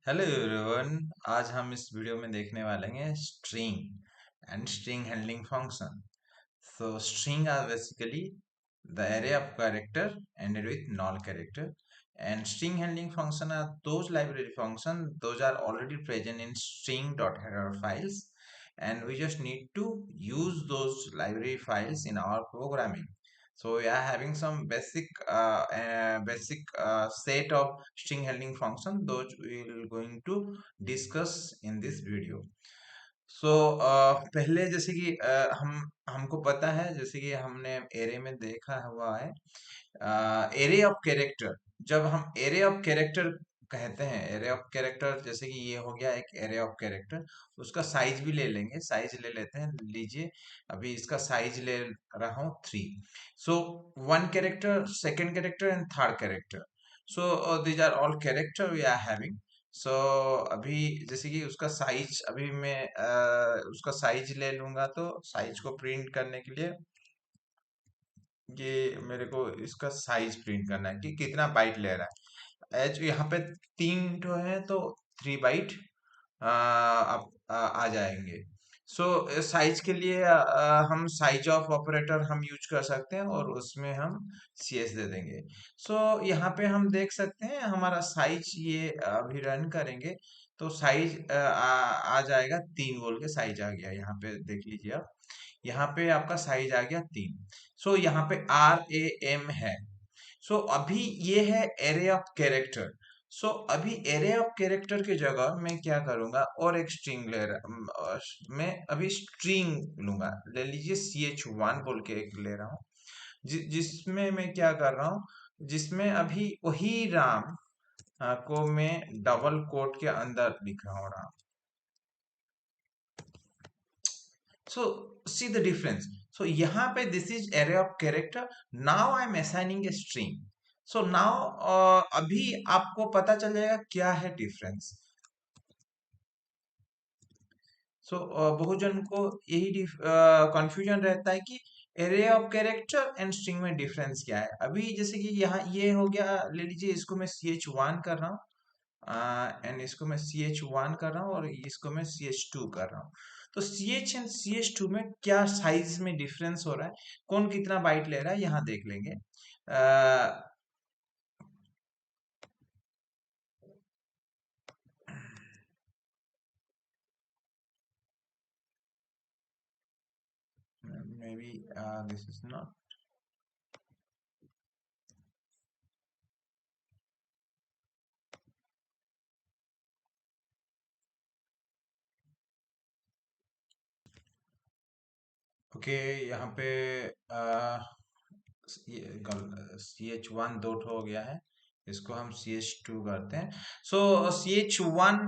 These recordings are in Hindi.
Hello everyone. आज हम इस वीडियो में देखने वाले हैं string and string handling function. So string are basically the array of character ended with null character, and string handling function are those library functions those are already present in string.header files, and we just need to use those library files in our programming. So we are having some basic set of string handling function those we will going to discuss in this video. सो पहले जैसे कि हमको पता है, जैसे कि हमने एरे में देखा हुआ है, एरे ऑफ कैरेक्टर। जब हम एरे ऑफ कैरेक्टर कहते हैं, एरे ऑफ कैरेक्टर जैसे कि ये हो गया एक एरे ऑफ कैरेक्टर। उसका साइज भी ले लेंगे, साइज ले लेते हैं, लीजिए अभी इसका साइज ले रहा हूँ 3। So one character, second character and third character. So these are all character we are having. So अभी जैसे कि उसका साइज, अभी मैं उसका साइज ले लूंगा, तो साइज को प्रिंट करने के लिए ये मेरे को इसका साइज प्रिंट करना है कि कितना बाइट ले रहा है। एज यहाँ पे 3 है तो 3 बाइट आप आ जाएंगे। सो साइज के लिए हम साइज ऑफ ऑपरेटर हम यूज कर सकते हैं और उसमें हम CS दे देंगे। सो यहाँ पे हम देख सकते हैं हमारा साइज, ये अभी रन करेंगे तो साइज आ जाएगा 3 बोल के साइज आ गया। यहाँ पे देख लीजिए आप, यहाँ पे आपका साइज आ गया 3। सो यहाँ पे RAM है। सो अभी ये है एरे ऑफ कैरेक्टर। सो अभी एरे ऑफ कैरेक्टर की जगह मैं क्या करूंगा, और एक स्ट्रिंग मैं अभी स्ट्रिंग लूंगा। ले लीजिए CH1 बोल के एक ले रहा हूँ, जिसमें मैं क्या कर रहा हूँ, जिसमें अभी वही राम को मैं डबल कोट के अंदर लिख रहा हूँ, राम। सो सी द डिफरेंस। सो यहाँ पे this is array of character, now I am assigning a string. So now अभी आपको पता चल जाएगा क्या है डिफरेंस। सो बहुत जन को यही कंफ्यूजन रहता है कि array of character and string में डिफरेंस क्या है। अभी जैसे कि यहाँ ये हो गया, ले लीजिए इसको मैं CH1 कर रहा हूँ, एंड इसको मैं CH1 कर रहा हूँ और इसको मैं CH2 कर रहा हूँ। तो CH एंड CH2 में क्या साइज में डिफरेंस हो रहा है, कौन कितना बाइट ले रहा है, यहाँ देख लेंगे। Maybe this is not okay. यहाँ पे CH1 दो ठो हो गया है, इसको हम CH2 करते हैं। सो CH1,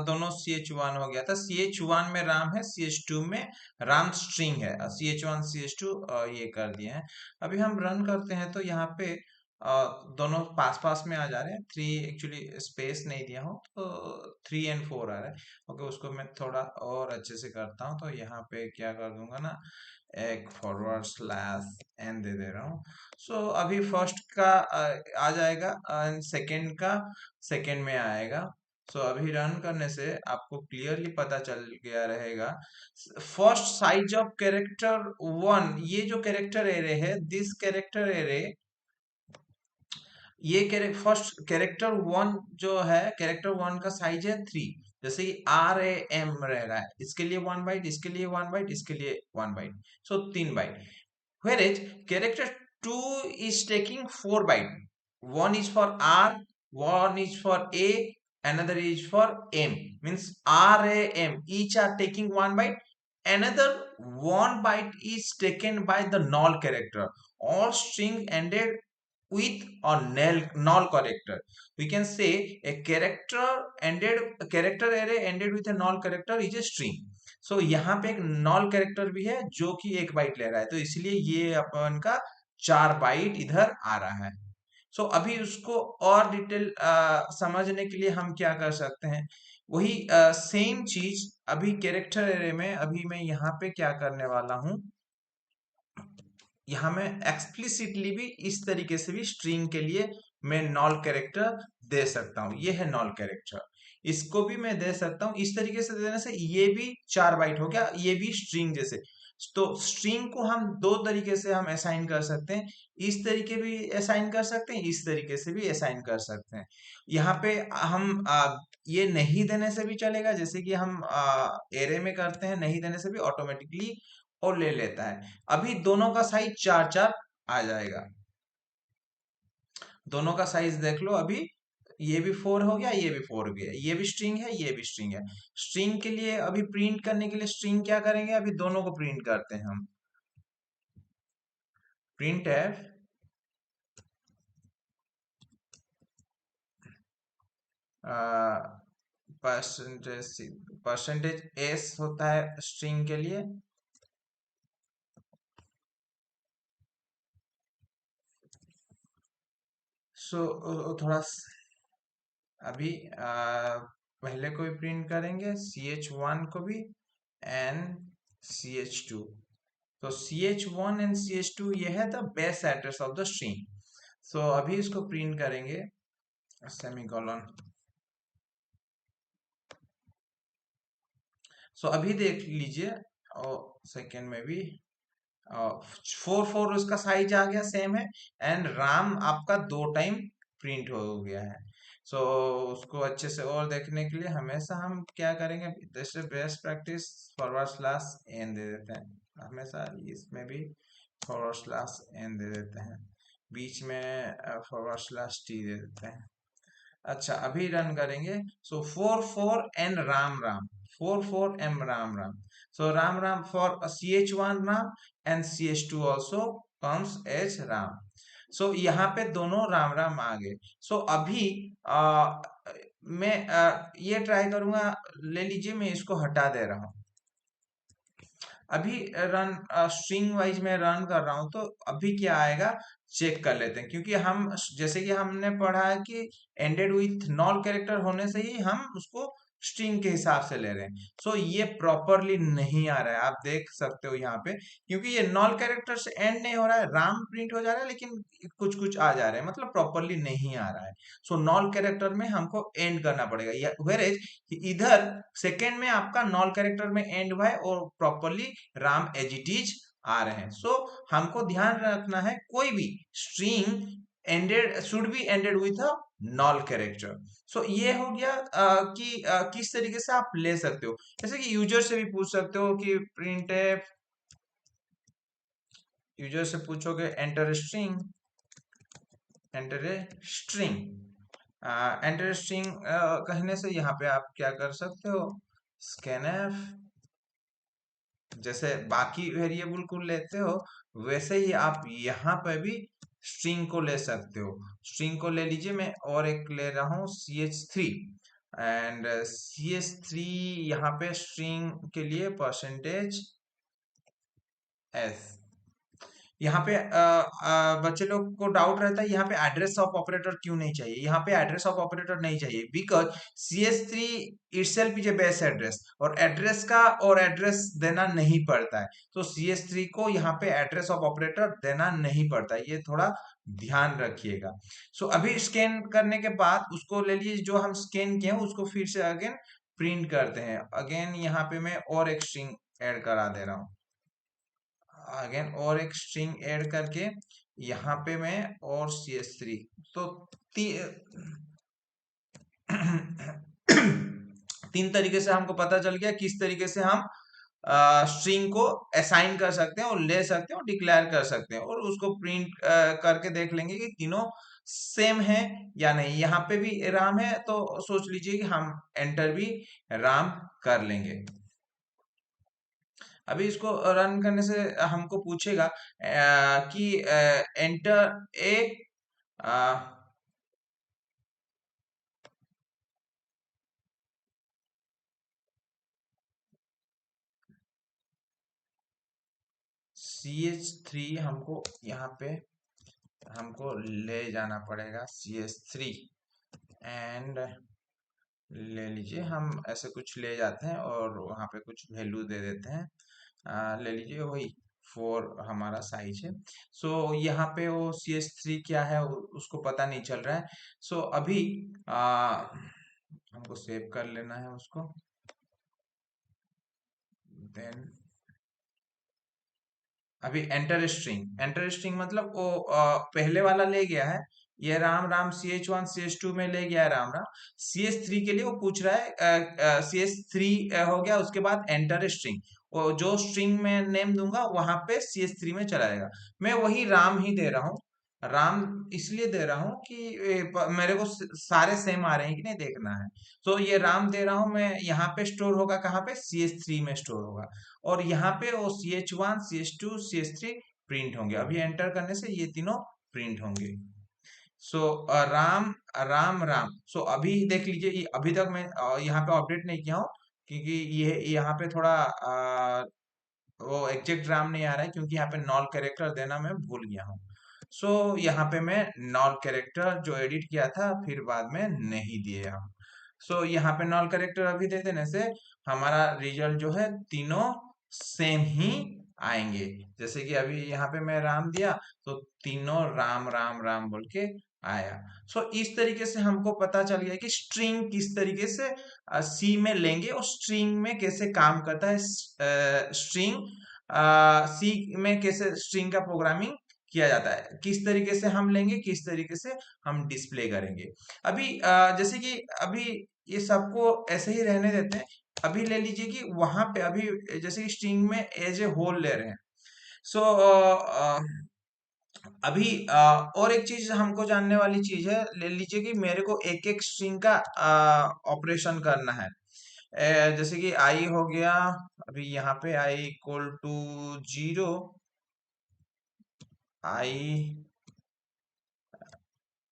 दोनों CH1 हो गया था। CH1 में राम है, CH2 में राम स्ट्रिंग है। CH1 CH2 ये कर दिए हैं। अभी हम रन करते हैं तो यहाँ पे दोनों पास पास में आ जा रहे हैं। 3 एक्चुअली स्पेस नहीं दिया हूँ तो 3 और 4 आ रहा है। ओके, उसको मैं थोड़ा और अच्छे से करता हूँ, तो यहाँ पे क्या कर दूंगा ना, एक फॉरवर्ड स्लैश एन दे दे रहा हूँ। सो अभी फर्स्ट का आ जाएगा एंड सेकंड का सेकंड में आएगा। सो अभी रन करने से आपको क्लियरली पता चल गया रहेगा। फर्स्ट साइज ऑफ कैरेक्टर 1, ये जो कैरेक्टर एरे है, दिस कैरेक्टर एरे, ये फर्स्ट कैरेक्टर 1 जो है, कैरेक्टर 1 का साइज है 3। जैसे कि RAM रह रहा है, इसके लिए 1 बाइट, इसके लिए 1 बाइट, इसके लिए 1 bite. So 3 bite. Whereas character 2 is taking 4 byte. One is for R, one is for A, another is for M. Means R, A, M. Each are taking 1 byte. Another 1 byte is taken by the null character. All string ended with or null character. We can say a character array ended with a null character is a string. सो यहाँ पे एक नॉल कैरेक्टर भी है जो कि 1 बाइट ले रहा है, तो इसलिए ये अपन का 4 बाइट इधर आ रहा है। सो अभी उसको और डिटेल समझने के लिए हम क्या कर सकते हैं, वही सेम चीज अभी कैरेक्टर एरे में अभी मैं यहाँ पे क्या करने वाला हूँ, यहाँ मैं एक्सप्लिसिटली भी इस तरीके से भी स्ट्रिंग के लिए मैं नॉल कैरेक्टर दे सकता हूँ। ये है नॉल कैरेक्टर, इसको भी मैं दे सकता हूँ। इस तरीके से देने से ये भी 4 बाइट हो गया, ये भी स्ट्रिंग जैसे। तो स्ट्रिंग को हम दो तरीके से हम असाइन कर सकते हैं, इस तरीके भी असाइन कर सकते हैं, इस तरीके से भी असाइन कर सकते हैं। यहाँ पे हम ये नहीं देने से भी चलेगा, जैसे कि हम एरे में करते हैं, नहीं देने से भी ऑटोमेटिकली और ले लेता है। अभी दोनों का साइज 4 4 आ जाएगा। दोनों का साइज देख लो अभी, ये भी 4 हो गया, ये भी 4 हो गया, ये भी स्ट्रिंग है, ये भी स्ट्रिंग है। स्ट्रिंग के लिए अभी प्रिंट करने के लिए स्ट्रिंग क्या करेंगे, अभी दोनों को प्रिंट करते हैं हम। Print F percentage percentage S होता है स्ट्रिंग के लिए। सो थोड़ा अभी पहले को भी प्रिंट करेंगे, ch1 को भी एंड ch2। तो ch1 एंड ch2 ये है the base address of the string. So अभी इसको प्रिंट करेंगे सेमीकोलन। सो अभी देख लीजिए, और सेकेंड में भी 4 4 उसका साइज आ गया, सेम है। एंड राम आपका 2 टाइम प्रिंट हो गया है। सो उसको अच्छे से और देखने के लिए हमेशा हम क्या करेंगे, जैसे best practice forward slash n दे देते हैं, हमेशा इसमें भी फॉरवर्ड स्लैश एन दे देते हैं, बीच में फॉरवर्ड स्लैश टी दे देते हैं। अच्छा अभी रन करेंगे। So 4 4 n Ram Ram, 4 4 M Ram Ram. So Ram Ram for ch1 Ram and ch2 also comes as Ram. So यहाँ पे दोनों राम राम आ गए। सो अभी मैं ये ट्राई करूंगा, ले लीजिए मैं इसको हटा दे रहा हूँ। अभी रन स्ट्रिंग वाइज में रन कर रहा हूं, तो अभी क्या आएगा चेक कर लेते हैं, क्योंकि हम जैसे कि हमने पढ़ा है कि एंडेड विथ नॉल कैरेक्टर होने से ही हम उसको स्ट्रिंग के हिसाब से ले रहे हैं। सो ये प्रॉपरली नहीं आ रहा है, आप देख सकते हो यहाँ पे, क्योंकि ये नॉल कैरेक्टर से एंड नहीं हो रहा है, राम प्रिंट हो जा रहा है लेकिन कुछ कुछ आ जा रहे हैं, मतलब प्रॉपरली नहीं आ रहा है। सो नॉल कैरेक्टर में हमको एंड करना पड़ेगा, या वेरेज इधर सेकेंड में आपका नॉल कैरेक्टर में एंड हुआ है और properly Ram as it is आ रहे हैं। सो हमको ध्यान रखना है, कोई भी string ended should be ended with a null character. So ये हो गया कि किस तरीके से आप ले सकते हो। जैसे कि यूजर से भी पूछ सकते हो कि प्रिंट यूजर से पूछोगे enter string, enter a string, enter string कहने से यहाँ पे आप क्या कर सकते हो, स्कैनफ, जैसे बाकी वेरिएबल को लेते हो वैसे ही आप यहाँ पे भी स्ट्रिंग को ले सकते हो। स्ट्रिंग को ले लीजिए, मैं और एक ले रहा हूँ ch3, एंड ch3 यहाँ पे स्ट्रिंग के लिए परसेंटेज एस। यहाँ पे बच्चे लोग को डाउट रहता है यहाँ पे एड्रेस ऑफ ऑपरेटर क्यों नहीं चाहिए, यहाँ पे एड्रेस ऑफ ऑपरेटर नहीं चाहिए because cs3 itself is a base address, और एड्रेस का और एड्रेस देना नहीं पड़ता है। तो cs3 को यहाँ पे एड्रेस ऑफ ऑपरेटर देना नहीं पड़ता है, ये थोड़ा ध्यान रखिएगा। सो अभी स्कैन करने के बाद उसको ले लीजिए, जो हम स्कैन किए हैं उसको फिर से अगेन प्रिंट करते हैं। अगेन यहाँ पे मैं और एक स्ट्रिंग ऐड करा दे रहा हूँ, अगेन और एक स्ट्रिंग ऐड करके यहाँ पे मैं और cs3। तो ती, 3 तरीके से हमको पता चल गया किस तरीके से हम स्ट्रिंग को असाइन कर सकते हैं और ले सकते हैं और डिक्लेयर कर सकते हैं, और उसको प्रिंट करके देख लेंगे कि तीनों सेम है या नहीं। यहाँ पे भी राम है तो सोच लीजिए कि हम एंटर भी राम कर लेंगे। अभी इसको रन करने से हमको पूछेगा कि एंटर ए ch3 हमको यहाँ पे हमको ले जाना पड़ेगा ch3, एंड ले लीजिए हम ऐसे कुछ ले जाते हैं और वहाँ पे कुछ वैल्यू दे देते हैं, ले लीजिए वही 4 हमारा साइज है। सो यहाँ पे वो CS3 क्या है उसको पता नहीं चल रहा है। सो अभी हमको सेव कर लेना है उसको। देन अभी एंटर स्ट्रिंग मतलब वो पहले वाला ले गया है, ये राम राम CH1 CH2 में ले गया है राम राम। CS3 के लिए वो पूछ रहा है CS3 हो गया, उसके बाद एंटर स्ट्रिंग, वो जो स्ट्रिंग में नेम दूंगा वहां पे CS3 में चला जाएगा। मैं वही राम ही दे रहा हूँ। राम इसलिए दे रहा हूँ कि मेरे को सारे सेम आ रहे हैं कि नहीं देखना है। तो ये राम दे रहा हूँ मैं, यहाँ पे स्टोर होगा कहाँ पे, CS3 में स्टोर होगा। और यहाँ पे वो CH1 CH2 CH3 प्रिंट होंगे। अभी एंटर करने से ये तीनों प्रिंट होंगे। सो राम राम राम। सो अभी देख लीजिए, ये अभी तक मैं यहाँ पे अपडेट नहीं किया हूँ, क्योंकि ये यहाँ पे थोड़ा वो एग्जैक्ट राम नहीं आ रहा है, क्योंकि यहाँ पे नॉल कैरेक्टर देना मैं भूल गया हूँ। सो यहाँ पे मैं नॉल कैरेक्टर जो एडिट किया था फिर बाद में नहीं दिए हम। सो यहाँ पे नॉल कैरेक्टर अभी दे देने से हमारा रिजल्ट जो है तीनों सेम ही आएंगे। जैसे कि अभी यहाँ पे मैं राम दिया तो तीनों राम राम राम बोल के आया। सो इस तरीके से हमको पता चल गया कि स्ट्रिंग किस तरीके से सी में लेंगे और स्ट्रिंग में कैसे काम करता है। स्ट्रिंग सी में कैसे स्ट्रिंग का प्रोग्रामिंग किया जाता है, किस तरीके से हम लेंगे, किस तरीके से हम डिस्प्ले करेंगे। अभी जैसे कि अभी ये सबको ऐसे ही रहने देते हैं। अभी ले लीजिए कि वहां पे अभी जैसे कि स्ट्रिंग में एज ए होल ले रहे हैं। सो अभी और एक चीज हमको जानने वाली चीज है, ले लीजिए कि मेरे को एक एक स्ट्रिंग का ऑपरेशन करना है। जैसे कि आई हो गया, अभी यहाँ पे i equal to 0, i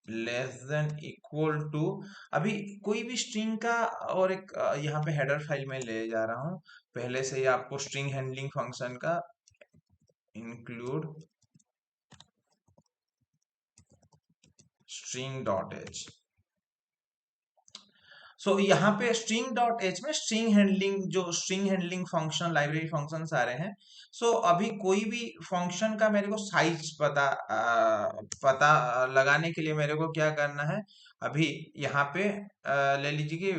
less than equal to. अभी कोई भी स्ट्रिंग का, और एक यहाँ पे हेडर फाइल में ले जा रहा हूँ। पहले से ही आपको स्ट्रिंग हैंडलिंग फंक्शन का include string dot h. So यहाँ पे स्ट्रिंग डॉट एच में स्ट्रिंग हैंडलिंग, जो string handling function library functions आ रहे हैं। सो अभी कोई भी फंक्शन का मेरे को साइज पता लगाने के लिए मेरे को क्या करना है। अभी यहाँ पे ले लीजिए कि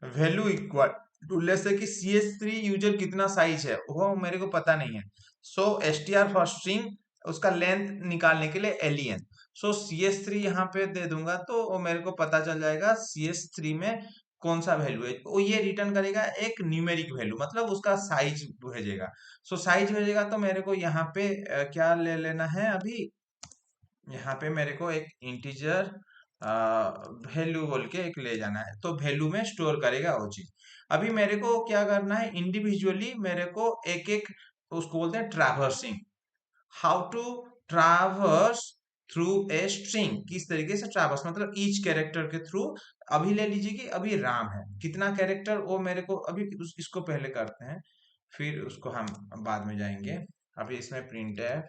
वैल्यू इक्वल टू ले से कि CS3 यूजर कितना साइज है वो मेरे को पता नहीं है। सो str फॉर स्ट्रिंग, उसका लेंथ निकालने के लिए len। सो CS3 यहाँ पे दे दूंगा तो वो मेरे को पता चल जाएगा CS3 में कौन सा वैल्यू है। वो ये रिटर्न करेगा एक न्यूमेरिक वैल्यू, मतलब उसका साइज भेजेगा। सो साइज भेजेगा तो मेरे को यहाँ पे क्या ले लेना है। अभी यहाँ पे मेरे को एक इंटीजर वैल्यू बोल के एक ले जाना है, तो वैल्यू में स्टोर करेगा वो चीज। अभी मेरे को क्या करना है, इंडिविजुअली मेरे को एक एक, उसको बोलते हैं traversing, how to traverse through a string, किस तरीके से ट्रैवर्स मतलब ईच कैरेक्टर के थ्रू। अभी ले लीजिए कि अभी राम है, कितना कैरेक्टर वो मेरे को अभी इसको पहले करते हैं, फिर उसको हम बाद में जाएंगे। अभी इसमें प्रिंट है,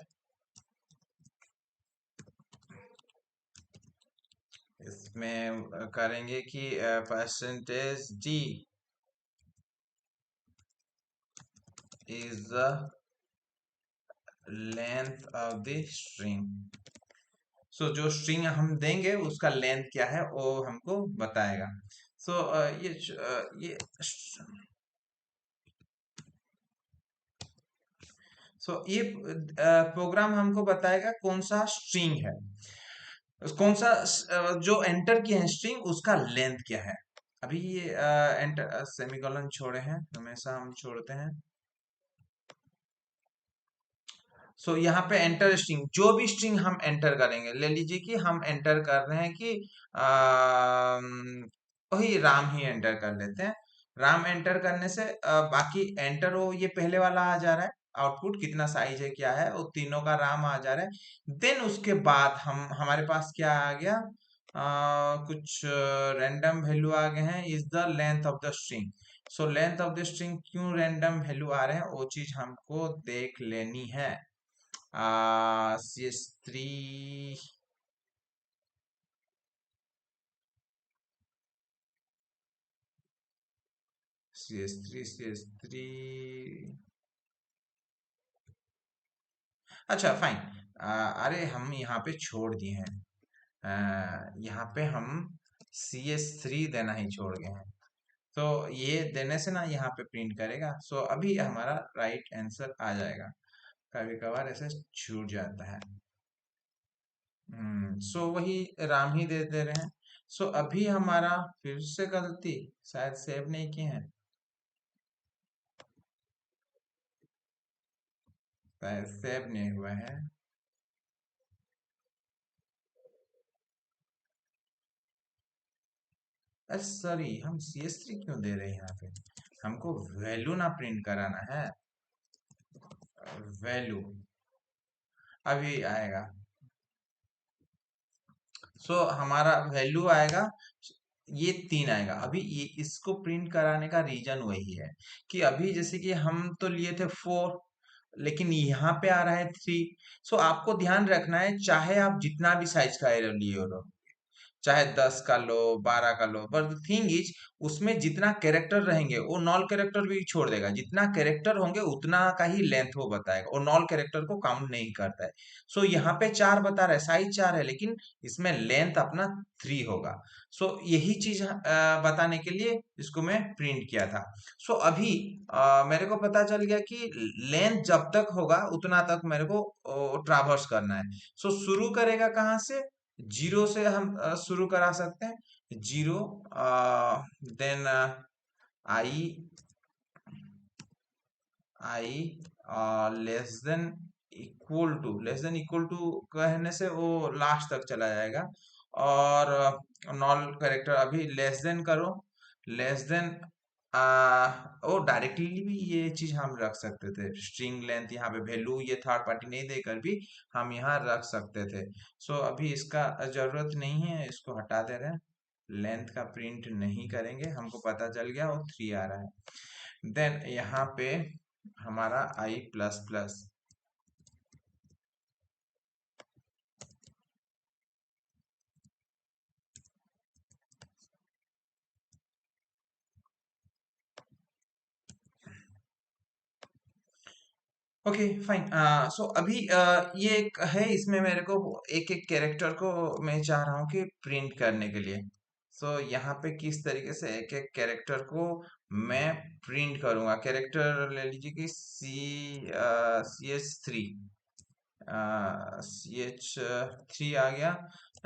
इसमें करेंगे कि %d is the length of the string। सो जो स्ट्रिंग हम देंगे उसका लेंथ क्या है वो हमको बताएगा। सो ये ये प्रोग्राम हमको बताएगा कौन सा स्ट्रिंग है, कौन सा जो एंटर किया है स्ट्रिंग उसका लेंथ क्या है। अभी ये एंटर सेमीकोलन छोड़े हैं, हमेशा हम छोड़ते हैं। सो यहाँ पे एंटर स्ट्रिंग, जो भी स्ट्रिंग हम एंटर करेंगे, ले लीजिए कि हम एंटर कर रहे हैं कि वही राम ही एंटर कर लेते हैं। राम एंटर करने से बाकी एंटर हो, ये पहले वाला आ जा रहा है, आउटपुट कितना साइज है क्या है, वो तीनों का राम आ जा रहा है। देन उसके बाद हम हमारे पास क्या आ गया, कुछ रैंडम वैल्यू आ गए हैं, is the length of the string. So length of the string क्यों रैंडम वैल्यू आ रहे हैं वो चीज हमको देख लेनी है। CS3, CS3, CS3 अच्छा फाइन। अरे हम यहाँ पे छोड़ दिए हैं, यहाँ पे हम CS3 देना ही छोड़ गए हैं। तो ये देने से ना यहाँ पे प्रिंट करेगा, सो अभी हमारा राइट आंसर आ जाएगा। कभी कभार ऐसे छूट जाता है। सो वही राम ही दे दे रहे हैं। सो अभी हमारा फिर से गलती, शायद सेव नहीं किए हैं, शायद सेव नहीं हुआ है। अरे सॉरी, हम CS3 क्यों दे रहे हैं यहाँ पे? हमको वैल्यू ना प्रिंट कराना है, वैल्यू अभी आएगा। सो हमारा वैल्यू आएगा, ये 3 आएगा। अभी ये इसको प्रिंट कराने का रीजन वही है कि अभी जैसे कि हम तो लिए थे 4, लेकिन यहाँ पे आ रहा है 3। सो आपको ध्यान रखना है, चाहे आप जितना भी साइज का एरर लिए हो, चाहे 10 का लो, 12 का लो, बट द थिंग इज उसमें जितना कैरेक्टर रहेंगे वो नॉल कैरेक्टर भी छोड़ देगा। जितना कैरेक्टर होंगे उतना का ही लेंथ वो बताएगा, और नॉल कैरेक्टर को काउंट नहीं करता है। सो यहाँ पे 4 बता रहा है, साइज 4 है, लेकिन इसमें लेंथ अपना 3 होगा। सो यही चीज बताने के लिए इसको मैं प्रिंट किया था। सो अभी मेरे को पता चल गया कि लेंथ जब तक होगा उतना तक मेरे को ट्रावर्स करना है। सो शुरू करेगा कहाँ से? जीरो से हम शुरू करा सकते हैं। Zero, then I, I less than equal to कहने से वो लास्ट तक चला जाएगा। और नॉल करेक्टर अभी लेस देन करो, लेस देन ओ डायरेक्टली भी ये चीज हम रख सकते थे। स्ट्रिंग लेंथ यहाँ पे वैल्यू ये थर्ड पार्टी नहीं देकर भी हम यहाँ रख सकते थे। सो अभी इसका जरूरत नहीं है, इसको हटा दे रहे हैं। लेंथ का प्रिंट नहीं करेंगे, हमको पता चल गया वो 3 आ रहा है। देन यहाँ पे हमारा i plus plus. Okay fine. So अभी ये एक है, इसमें मेरे को एक एक कैरेक्टर को मैं चाह रहा हूँ कि प्रिंट करने के लिए। सो यहाँ पे किस तरीके से एक एक कैरेक्टर को मैं प्रिंट करूंगा। कैरेक्टर ले लीजिए कि CS3, CH3 आ गया।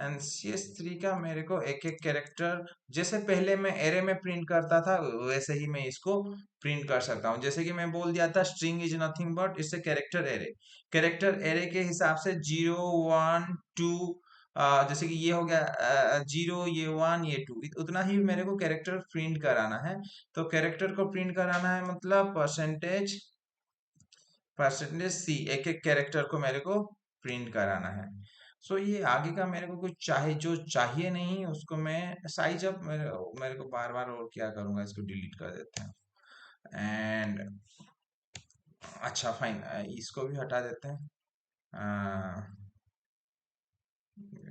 एंड CS3 का मेरे को एक एक कैरेक्टर, जैसे पहले मैं एरे में प्रिंट करता था वैसे ही मैं इसको प्रिंट कर सकता हूँ। जैसे कि मैं बोल दिया था स्ट्रिंग इज नथिंग बट इससे कैरेक्टर एरे, कैरेक्टर एरे के हिसाब से 0 1 2, जैसे कि ये हो गया 0, ये 1, ये 2, उतना ही मेरे को कैरेक्टर प्रिंट कराना है। तो कैरेक्टर को प्रिंट कराना है मतलब परसेंटेज C, एक एक कैरेक्टर को मेरे को प्रिंट कराना है। सो ये आगे का मेरे को कुछ चाहे जो चाहिए नहीं उसको मैं साइज अप, मेरे को बार बार और क्या करूंगा, इसको डिलीट कर देते हैं। एंड अच्छा फाइन, इसको भी हटा देते हैं।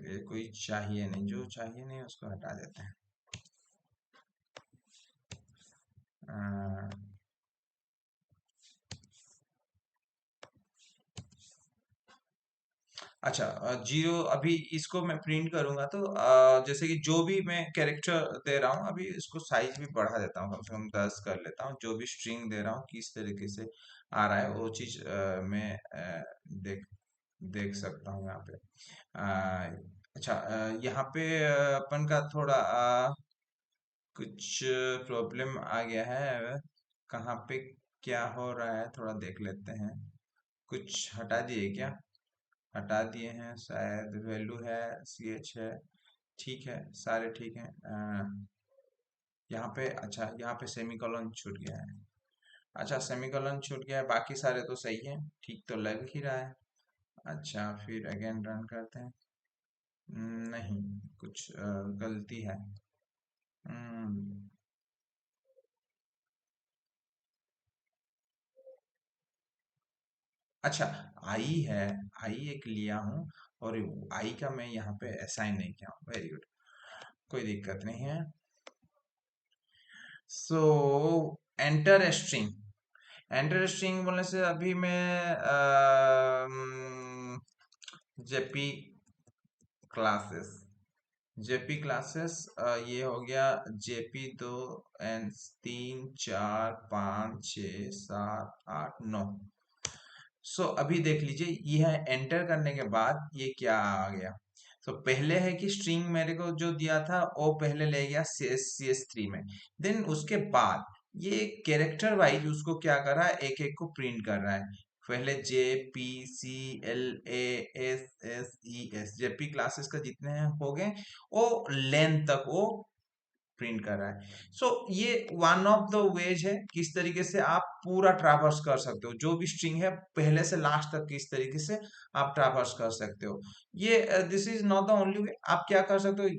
ये कोई चाहिए नहीं, जो चाहिए नहीं उसको हटा देते हैं। अच्छा, जीरो अभी इसको मैं प्रिंट करूंगा तो जैसे कि जो भी मैं कैरेक्टर दे रहा हूँ अभी इसको साइज भी बढ़ा देता हूँ, कम से कम 10 कर लेता हूँ। जो भी स्ट्रिंग दे रहा हूँ किस तरीके से आ रहा है वो चीज मैं देख देख सकता हूँ यहाँ पे। अच्छा, यहाँ पे अपन का थोड़ा कुछ प्रॉब्लम आ गया है। कहाँ पे क्या हो रहा है थोड़ा देख लेते हैं। कुछ हटा दिए क्या? हटा दिए हैं शायद, वैल्यू है, CH है, ठीक है, सारे ठीक हैं। यहाँ पे अच्छा, यहाँ पे सेमीकोलन छूट गया है। अच्छा सेमीकोलन छूट गया है, बाकी सारे तो सही है, ठीक तो लग ही रहा है। अच्छा फिर अगेन रन करते हैं। नहीं, कुछ गलती है। हम्म, अच्छा, आई है, आई एक लिया हूँ, और आई का मैं यहाँ पे असाइन नहीं किया हूँ। वेरी गुड, कोई दिक्कत नहीं है। सो एंटर स्ट्रिंग, एंटर स्ट्रिंग बोलने से अभी मैं जेपी क्लासेस, जेपी क्लासेस, ये हो गया जेपी 2 3 4 5 6 7 8 9। सो अभी देख लीजिए, यह एंटर करने के बाद ये क्या आ गया। तो पहले है कि स्ट्रिंग मेरे को जो दिया था वो पहले ले गया CS3 में। देन उसके बाद ये कैरेक्टर वाइज उसको क्या कर रहा है, एक एक को प्रिंट कर रहा है। पहले JPCLASSES, जेपी क्लासेस का जितने हैं हो गए, वो लेंथ तक वो प्रिंट कर रहा है। सो ये वन ऑफ द वेज है किस तरीके से आप पूरा ट्रैवर्स कर सकते हो, जो भी स्ट्रिंग है पहले से लास्ट तक किस तरीके से आप ट्रैवर्स कर सकते हो। ये this is not the only way, आप क्या कर सकते हो,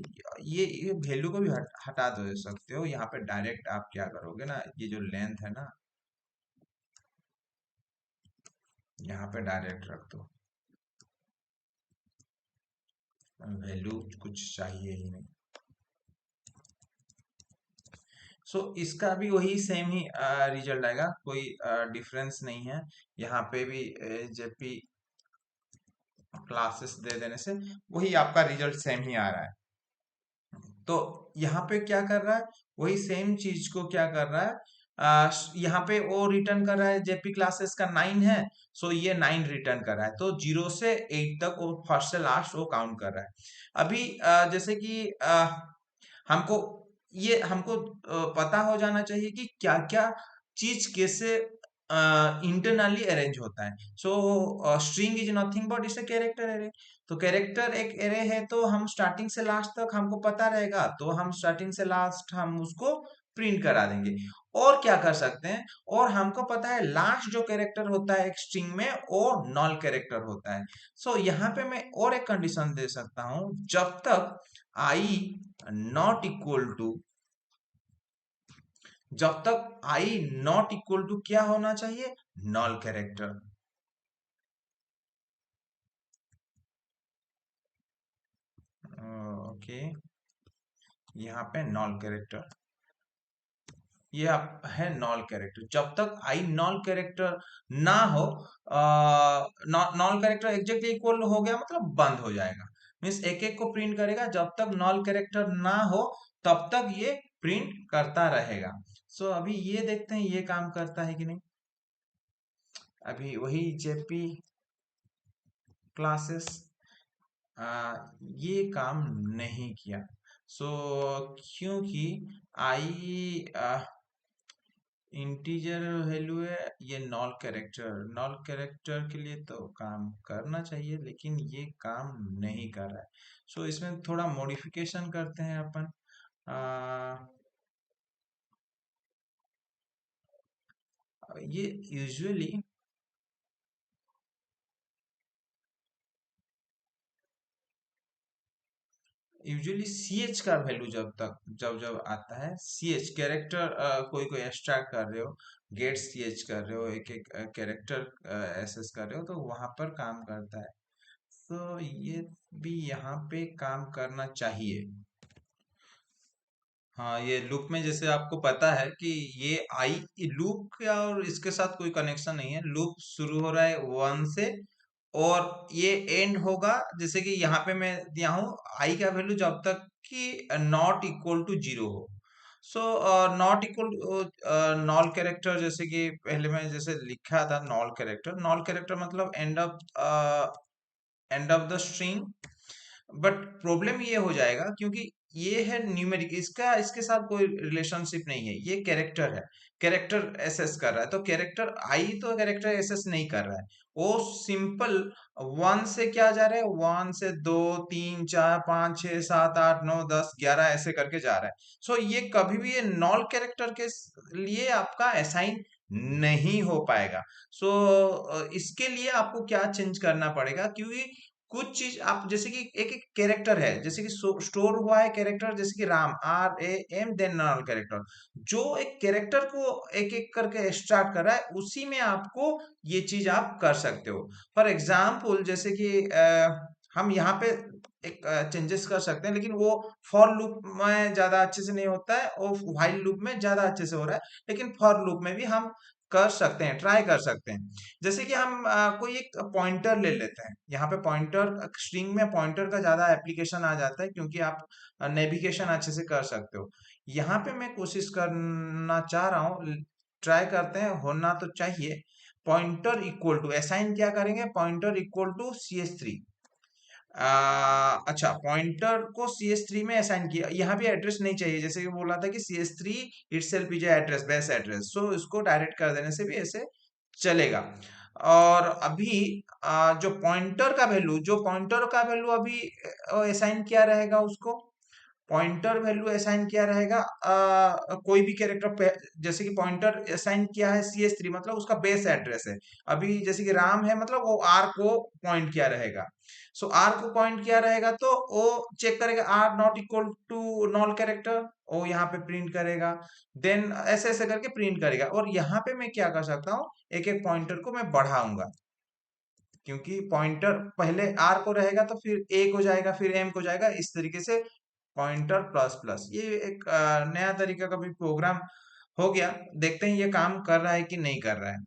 ये वैल्यू को भी हटा दे सकते हो। यहाँ पे डायरेक्ट आप क्या करोगे ना, ये जो लेंथ है ना, यहाँ पे डायरेक्ट रख दो, वैल्यू कुछ चाहिए ही नहीं। इसका भी वही सेम ही रिजल्ट आएगा, कोई डिफरेंस नहीं है। यहाँ पे भी जेपी क्लासेस दे देने से वही आपका रिजल्ट सेम ही आ रहा है। तो यहाँ पे क्या कर रहा है, वही सेम चीज को क्या कर रहा है, यहाँ पे वो रिटर्न कर रहा है, जेपी क्लासेस का 9 है। ये 9 रिटर्न कर रहा है, तो 0 से 8 तक वो फर्स्ट से लास्ट वो काउंट कर रहा है। अभी जैसे कि हमको हमको पता हो जाना चाहिए कि क्या क्या चीज कैसे इंटरनली अरेंज होता है। String is nothing but it's a character array. तो कैरेक्टर एक एरे है, तो हम स्टार्टिंग से लास्ट तक हमको पता रहेगा, तो हम स्टार्टिंग से लास्ट हम उसको प्रिंट करा देंगे। और क्या कर सकते हैं, और हमको पता है लास्ट जो कैरेक्टर होता है एक स्ट्रिंग में वो नॉल कैरेक्टर होता है। यहाँ पे मैं और एक कंडीशन दे सकता हूं, जब तक आई नॉट इक्वल टू, जब तक आई नॉट इक्वल टू क्या होना चाहिए, नॉल कैरेक्टर। ओके, यहाँ पे नॉल कैरेक्टर, ये आप है नॉल कैरेक्टर। जब तक आई नॉल कैरेक्टर ना हो, नॉल कैरेक्टर एग्जैक्टली इक्वल हो गया मतलब बंद हो जाएगा, मीन्स एक एक को प्रिंट करेगा। जब तक नॉल कैरेक्टर ना हो तब तक ये प्रिंट करता रहेगा। अभी ये देखते हैं ये काम करता है कि नहीं। अभी वही जेपी क्लासेस ये काम नहीं किया। सो क्योंकि आई इंटीजर वैल्यू है, ये नॉल कैरेक्टर, नॉल कैरेक्टर के लिए तो काम करना चाहिए लेकिन ये काम नहीं कर रहा है। इसमें थोड़ा मॉडिफिकेशन करते हैं अपन। ये यूजुअली यूजुअली सी एच का वैल्यू जब तक जब जब आता है, सी एच कैरेक्टर कोई कोई एक्सट्रैक्ट कर रहे हो, गेट सी एच कर रहे हो, एक एक कैरेक्टर एसेस कर रहे हो, तो वहां पर काम करता है। ये भी यहाँ पे काम करना चाहिए। हाँ, ये लूप में जैसे आपको पता है कि ये आई, लूप का और इसके साथ कोई कनेक्शन नहीं है। लूप शुरू हो रहा है 1 से और ये एंड होगा, जैसे कि यहाँ पे मैं दिया हूँ आई का वैल्यू जब तक कि नॉट इक्वल टू 0 हो। नॉट इक्वल नॉल कैरेक्टर, जैसे कि पहले मैं जैसे लिखा था नॉल कैरेक्टर, नॉल कैरेक्टर मतलब end of the string. But problem ये हो जाएगा क्योंकि ये है न्यूमेरिक, इसका इसके साथ कोई रिलेशनशिप नहीं है, ये कैरेक्टर है, कैरेक्टर एसेस कर रहा है। तो कैरेक्टर आई तो कैरेक्टर एसेस नहीं कर रहा है, वो सिंपल 1 से क्या जा रहा है, 1 से 2 3 4 5 6 7 8 9 10 11 ऐसे करके जा रहा है। ये कभी भी ये नॉल कैरेक्टर के लिए आपका असाइन नहीं हो पाएगा। इसके लिए आपको क्या चेंज करना पड़ेगा, क्योंकि कुछ चीज आप जैसे कि एक एक कैरेक्टर है, जैसे कि स्टोर हुआ है कैरेक्टर, जैसे कि Ram, RAM, then non character, जो एक कैरेक्टर को एक एक करके स्टार्ट कर रहा है, उसी में आपको ये चीज आप कर सकते हो। फॉर एग्जाम्पल जैसे कि हम यहाँ पे एक चेंजेस कर सकते हैं, लेकिन वो फॉर लूप में ज्यादा अच्छे से नहीं होता है और व्हाइल लूप में ज्यादा अच्छे से हो रहा है। लेकिन फॉर लूप में भी हम कर सकते हैं, ट्राई कर सकते हैं। जैसे कि हम कोई एक पॉइंटर ले लेते हैं। यहाँ पे पॉइंटर, स्ट्रिंग में पॉइंटर का ज्यादा एप्लीकेशन आ जाता है, क्योंकि आप नेविगेशन अच्छे से कर सकते हो। यहाँ पे मैं कोशिश करना चाह रहा हूँ, ट्राई करते हैं, होना तो चाहिए। पॉइंटर इक्वल टू असाइन क्या करेंगे, पॉइंटर इक्वल टू CS3। अच्छा, पॉइंटर को CS3 में असाइन किया। यहाँ भी एड्रेस नहीं चाहिए, जैसे कि बोला था कि CS3 itself is address, base address, so इसको डायरेक्ट कर देने से भी ऐसे चलेगा। और अभी जो पॉइंटर का वैल्यू अभी असाइन किया रहेगा उसको, पॉइंटर वैल्यू असाइन किया रहेगा कोई भी कैरेक्टर। जैसे कि पॉइंटर असाइन किया है CS3, मतलब उसका बेस एड्रेस है। अभी जैसे कि राम है, मतलब वो आर को पॉइंट किया रहेगा। सो आर को पॉइंट किया रहेगा तो वो चेक करेगा are not equal to null character, वो यहाँ पे प्रिंट करेगा। देन ऐसे ऐसे करके प्रिंट करेगा। और यहाँ पे मैं क्या कर सकता हूँ, एक एक पॉइंटर को मैं बढ़ाऊंगा, क्योंकि पॉइंटर पहले आर को रहेगा तो फिर ए को जाएगा, फिर एम को जाएगा, इस तरीके से पॉइंटर प्लस प्लस। ये एक नया तरीका का भी प्रोग्राम हो गया। देखते हैं ये काम कर रहा है कि नहीं कर रहा है।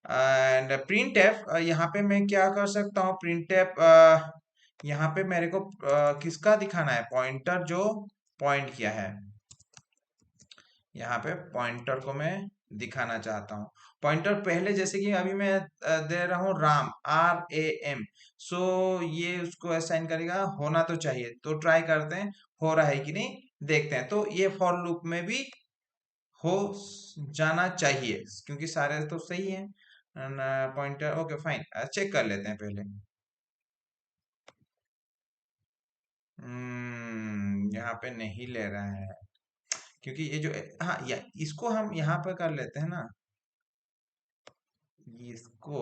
एंड प्रिंट एफ, यहाँ पे मैं क्या कर सकता हूँ, प्रिंट एफ यहाँ पे मेरे को किसका दिखाना है, पॉइंटर जो पॉइंट किया है। यहाँ पे पॉइंटर को मैं दिखाना चाहता हूँ। पॉइंटर पहले जैसे कि अभी मैं दे रहा हूँ राम, RAM। सो ये उसको असाइन करेगा, होना तो चाहिए, तो ट्राई करते हैं हो रहा है कि नहीं, देखते हैं। तो ये फॉर लूप में भी हो जाना चाहिए, क्योंकि सारे तो सही हैं। पॉइंटर ओके फाइन, चेक कर लेते हैं पहले। यहाँ पे नहीं ले रहा है, क्योंकि ये जो, हाँ इसको हम यहाँ पे कर लेते हैं ना, इसको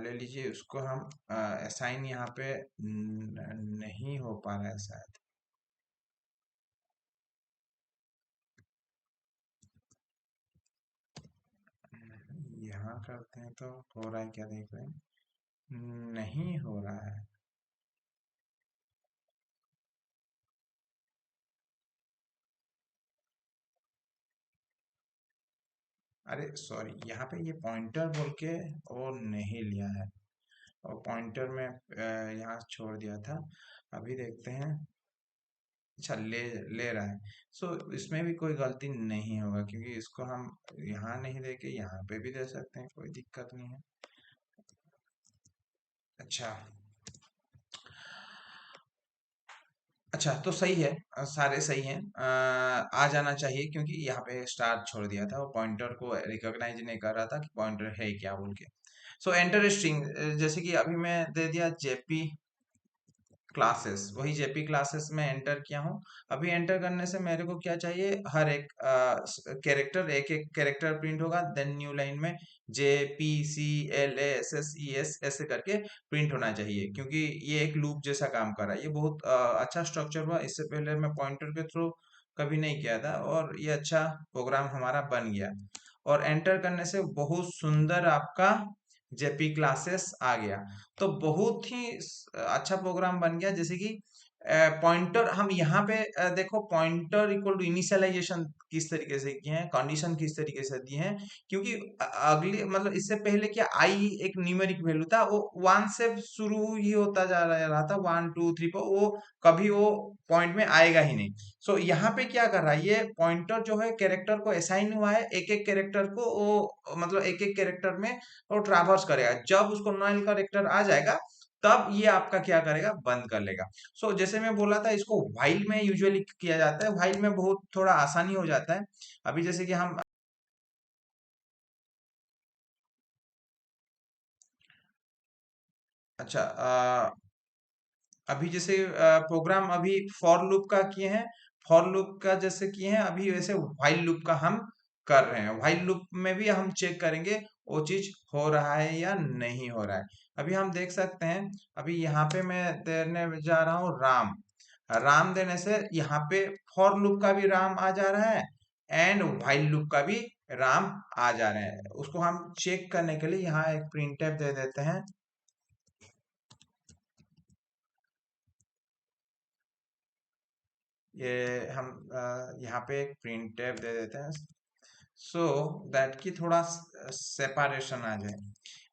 ले लीजिए, उसको हम असाइन यहाँ पे नहीं हो पा रहा है शायद। यहाँ करते हैं तो हो रहा है क्या, देख रहे हैं, नहीं हो रहा है। अरे सॉरी, यहाँ पे ये पॉइंटर बोल के वो नहीं लिया है, और पॉइंटर में यहाँ छोड़ दिया था। अभी देखते हैं। अच्छा, ले ले रहा है। सो इसमें भी कोई गलती नहीं होगा, क्योंकि इसको हम यहाँ नहीं दे के यहाँ पे भी दे सकते हैं, कोई दिक्कत नहीं है। अच्छा, अच्छा तो सही है, सारे सही हैं। आ जाना चाहिए, क्योंकि यहाँ पे स्टार छोड़ दिया था, वो पॉइंटर को रिकॉग्नाइज नहीं कर रहा था कि पॉइंटर है क्या बोल के। सो एंटर स्ट्रिंग, जैसे कि अभी मैं दे दिया जेपी क्लासेस, वही जेपी क्लासेस में एंटर किया हूँ। अभी एंटर करने से मेरे को क्या चाहिए, हर एक कैरेक्टर, एक एक कैरेक्टर प्रिंट होगा। देन न्यू लाइन में JPCLASSES ऐसे करके प्रिंट होना चाहिए, क्योंकि ये एक लूप जैसा काम कर रहा है। ये बहुत अच्छा स्ट्रक्चर हुआ, इससे पहले मैं पॉइंटर के थ्रू कभी नहीं किया था, और ये अच्छा प्रोग्राम हमारा बन गया। और एंटर करने से बहुत सुंदर आपका जेपी क्लासेस आ गया। तो बहुत ही अच्छा प्रोग्राम बन गया। जैसे कि पॉइंटर हम यहाँ पे देखो, पॉइंटर इक्वल टू इनिशियलाइजेशन किस तरीके से किए हैं, कंडीशन किस तरीके से दी है, क्योंकि अगले मतलब इससे पहले क्या आई एक न्यूमेरिक वैल्यू था, वो 1 से शुरू ही होता जा रहा था, 1 2 3 4, वो कभी वो पॉइंट में आएगा ही नहीं। सो यहाँ पे क्या कर रहा है, ये पॉइंटर जो है कैरेक्टर को असाइन हुआ है, एक एक कैरेक्टर को वो मतलब एक एक कैरेक्टर में वो ट्रैवर्स करेगा। जब उसको नल कैरेक्टर आ जाएगा, तब ये आपका क्या करेगा, बंद कर लेगा। सो जैसे मैं बोला था, इसको व्हाइल में यूजुअली किया जाता है, व्हाइल में बहुत थोड़ा आसानी हो जाता है। अभी जैसे कि हम, अच्छा अभी जैसे प्रोग्राम अभी फॉर लूप का किए हैं, फॉर लूप का जैसे किए हैं, अभी वैसे व्हाइल लूप का हम कर रहे हैं। व्हाइल लूप में भी हम चेक करेंगे वो चीज हो रहा है या नहीं हो रहा है। अभी हम देख सकते हैं, अभी यहाँ पे मैं देने जा रहा हूँ राम। राम देने से यहाँ पे फॉर लूप का भी राम आ जा रहा है, एंड व्हाइल लूप का भी राम आ जा रहे हैं। उसको हम चेक करने के लिए यहाँ एक प्रिंटफ दे देते हैं। ये हम यहाँ पे एक प्रिंटफ दे देते हैं। सो दैट की थोड़ा सेपरेशन आ जाए।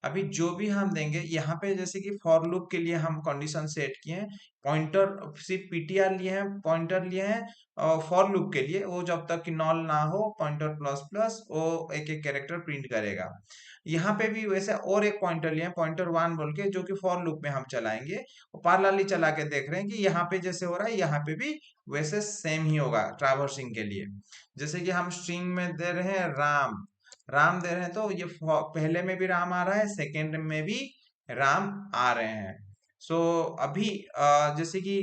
अभी जो भी हम देंगे यहाँ पे, जैसे कि फॉर लूप के लिए हम कंडीशन सेट किए हैं, पॉइंटर सिर्फ पीटीआर लिए हैं, पॉइंटर लिए हैं, और फॉर लूप के लिए वो जब तक कि नॉल ना हो पॉइंटर प्लस प्लस वो एक एक कैरेक्टर प्रिंट करेगा। यहाँ पे भी वैसे और एक पॉइंटर लिए हैं, पॉइंटर वन बोल के, जो कि फॉर लूप में हम चलाएंगे। पैरेलली चला के देख रहे हैं कि यहाँ पे जैसे हो रहा है यहाँ पे भी वैसे सेम ही होगा ट्रैवर्सिंग के लिए। जैसे कि हम स्ट्रिंग में दे रहे हैं राम, राम दे रहे हैं तो ये पहले में भी राम आ रहा है, सेकंड में भी राम आ रहे हैं। सो अभी जैसे कि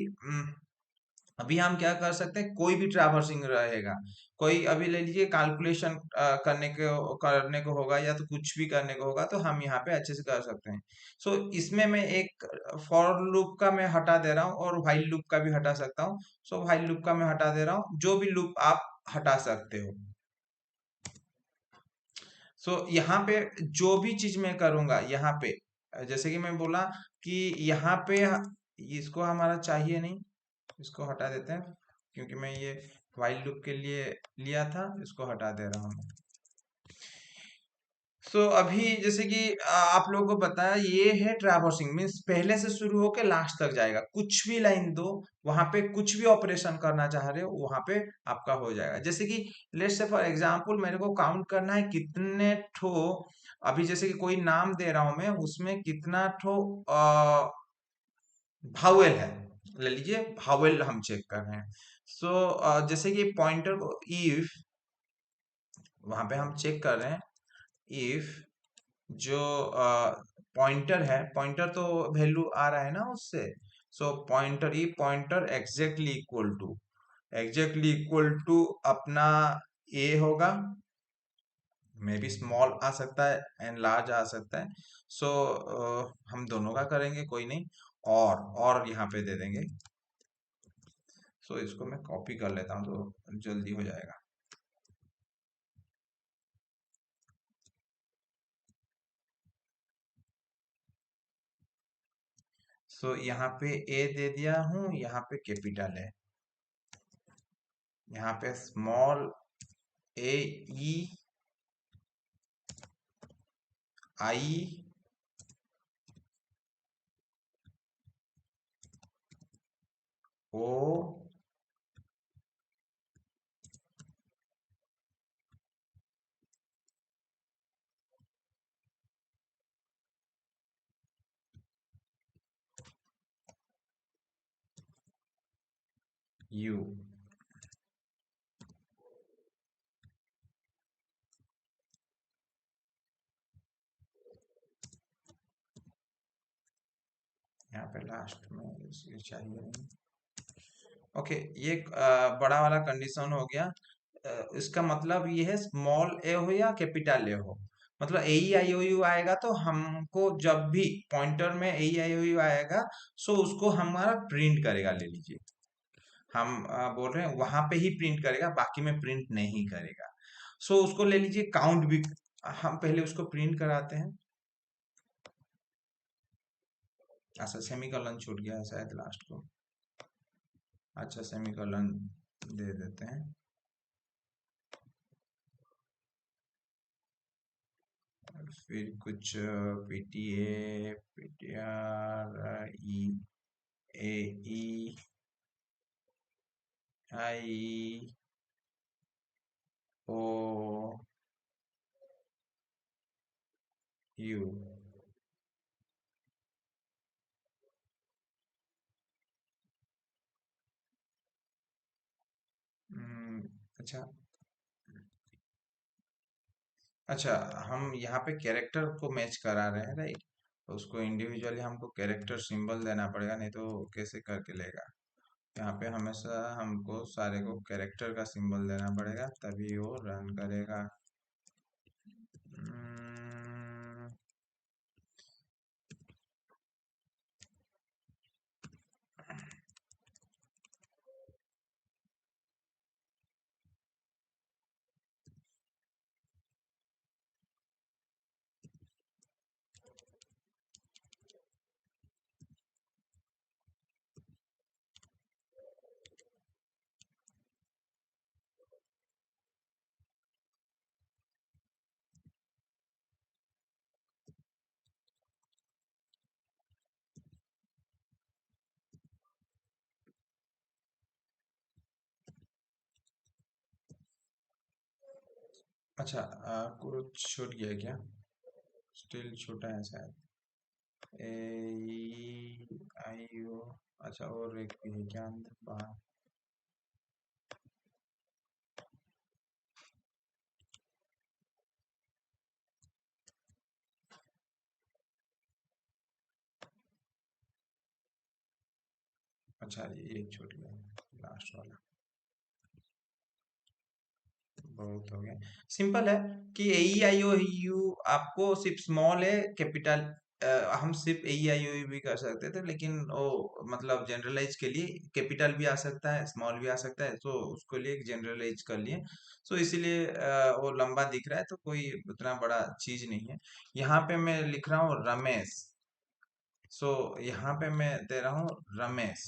अभी हम क्या कर सकते हैं, कोई भी ट्रैवर्सिंग रहेगा, कोई अभी ले लीजिए कैलकुलेशन करने को होगा या तो कुछ भी करने को होगा तो हम यहाँ पे अच्छे से कर सकते हैं। सो इसमें मैं एक फॉर लूप का मैं हटा दे रहा हूँ और व्हाइल लूप का भी हटा सकता हूँ। सो व्हाइल लूप का मैं हटा दे रहा हूँ, जो भी लूप आप हटा सकते हो। यहाँ पे जो भी चीज मैं करूंगा यहाँ पे, जैसे कि मैं बोला कि यहाँ पे इसको हमारा चाहिए नहीं, इसको हटा देते हैं, क्योंकि मैं ये व्हाइल लूप के लिए लिया था, इसको हटा दे रहा हूँ। अभी जैसे कि आप लोगों को बताया ये है ट्रैवर्सिंग मीन्स पहले से शुरू होके लास्ट तक जाएगा, कुछ भी लाइन दो, वहां पे कुछ भी ऑपरेशन करना चाह रहे हो वहां पे आपका हो जाएगा। जैसे कि लेट्स से फॉर एग्जांपल मेरे को काउंट करना है कितने ठो, अभी जैसे कि कोई नाम दे रहा हूं मैं, उसमें कितना ठो भावेल है, ले लीजिए भावेल हम चेक कर रहे हैं। जैसे कि पॉइंटर को इफ, वहां पे हम चेक कर रहे हैं इफ जो पॉइंटर है, पॉइंटर तो वैल्यू आ रहा है ना उससे। Pointer E pointer exactly equal to अपना ए होगा, मे बी स्मॉल आ सकता है एंड लार्ज आ सकता है। हम दोनों का करेंगे, कोई नहीं, और यहाँ पे दे देंगे। इसको मैं कॉपी कर लेता हूँ तो जल्दी हो जाएगा। यहाँ पे ए दे दिया हूँ, यहाँ पे कैपिटल है, यहाँ पे small A E I O you. यहाँ पे लास्ट में ये चाहिए नहीं। ओके, ये एक बड़ा वाला कंडीशन हो गया। इसका मतलब ये है स्मॉल ए हो या कैपिटल ए हो, मतलब ए आई ओ यू आएगा तो हमको जब भी पॉइंटर में ए आई ओ यू आएगा उसको हमारा प्रिंट करेगा, ले लीजिए हम बोल रहे हैं वहां पे ही प्रिंट करेगा, बाकी में प्रिंट नहीं करेगा। उसको ले लीजिए काउंट भी, हम पहले उसको प्रिंट कराते हैं। अच्छा सेमीकोलन छूट गया है शायद लास्ट को, अच्छा सेमीकोलन दे देते हैं। फिर कुछ PTA PTR E A E I O U. अच्छा, अच्छा हम यहाँ पे कैरेक्टर को मैच करा रहे हैं, राइट? तो उसको इंडिविजुअली हमको कैरेक्टर सिंबल देना पड़ेगा, नहीं तो कैसे करके लेगा। यहाँ पे हमेशा हमको सारे को कैरेक्टर का सिंबल देना पड़ेगा तभी वो रन करेगा। हम्म, अच्छा, कुछ छूट गया क्या? स्टिल छूटा है शायद। ए आई ओ। अच्छा, और एक भी है क्या अंदर बाहर? अच्छा, ये एक छूट गया, लास्ट वाला। बहुत हो गया। सिंपल है कि ए ई आई ओ यू आपको सिर्फ स्मॉल है, कैपिटल। हम सिर्फ ए ई आई ओ यू भी कर सकते थे, लेकिन वो मतलब जनरलाइज के लिए कैपिटल भी आ सकता है, स्मॉल भी आ सकता है, तो उसके लिए जनरलाइज कर लिए। सो इसीलिए वो लंबा दिख रहा है, तो कोई उतना बड़ा चीज नहीं है। यहाँ पे मैं लिख रहा हूँ रमेश। सो यहाँ पे मैं दे रहा हूँ रमेश,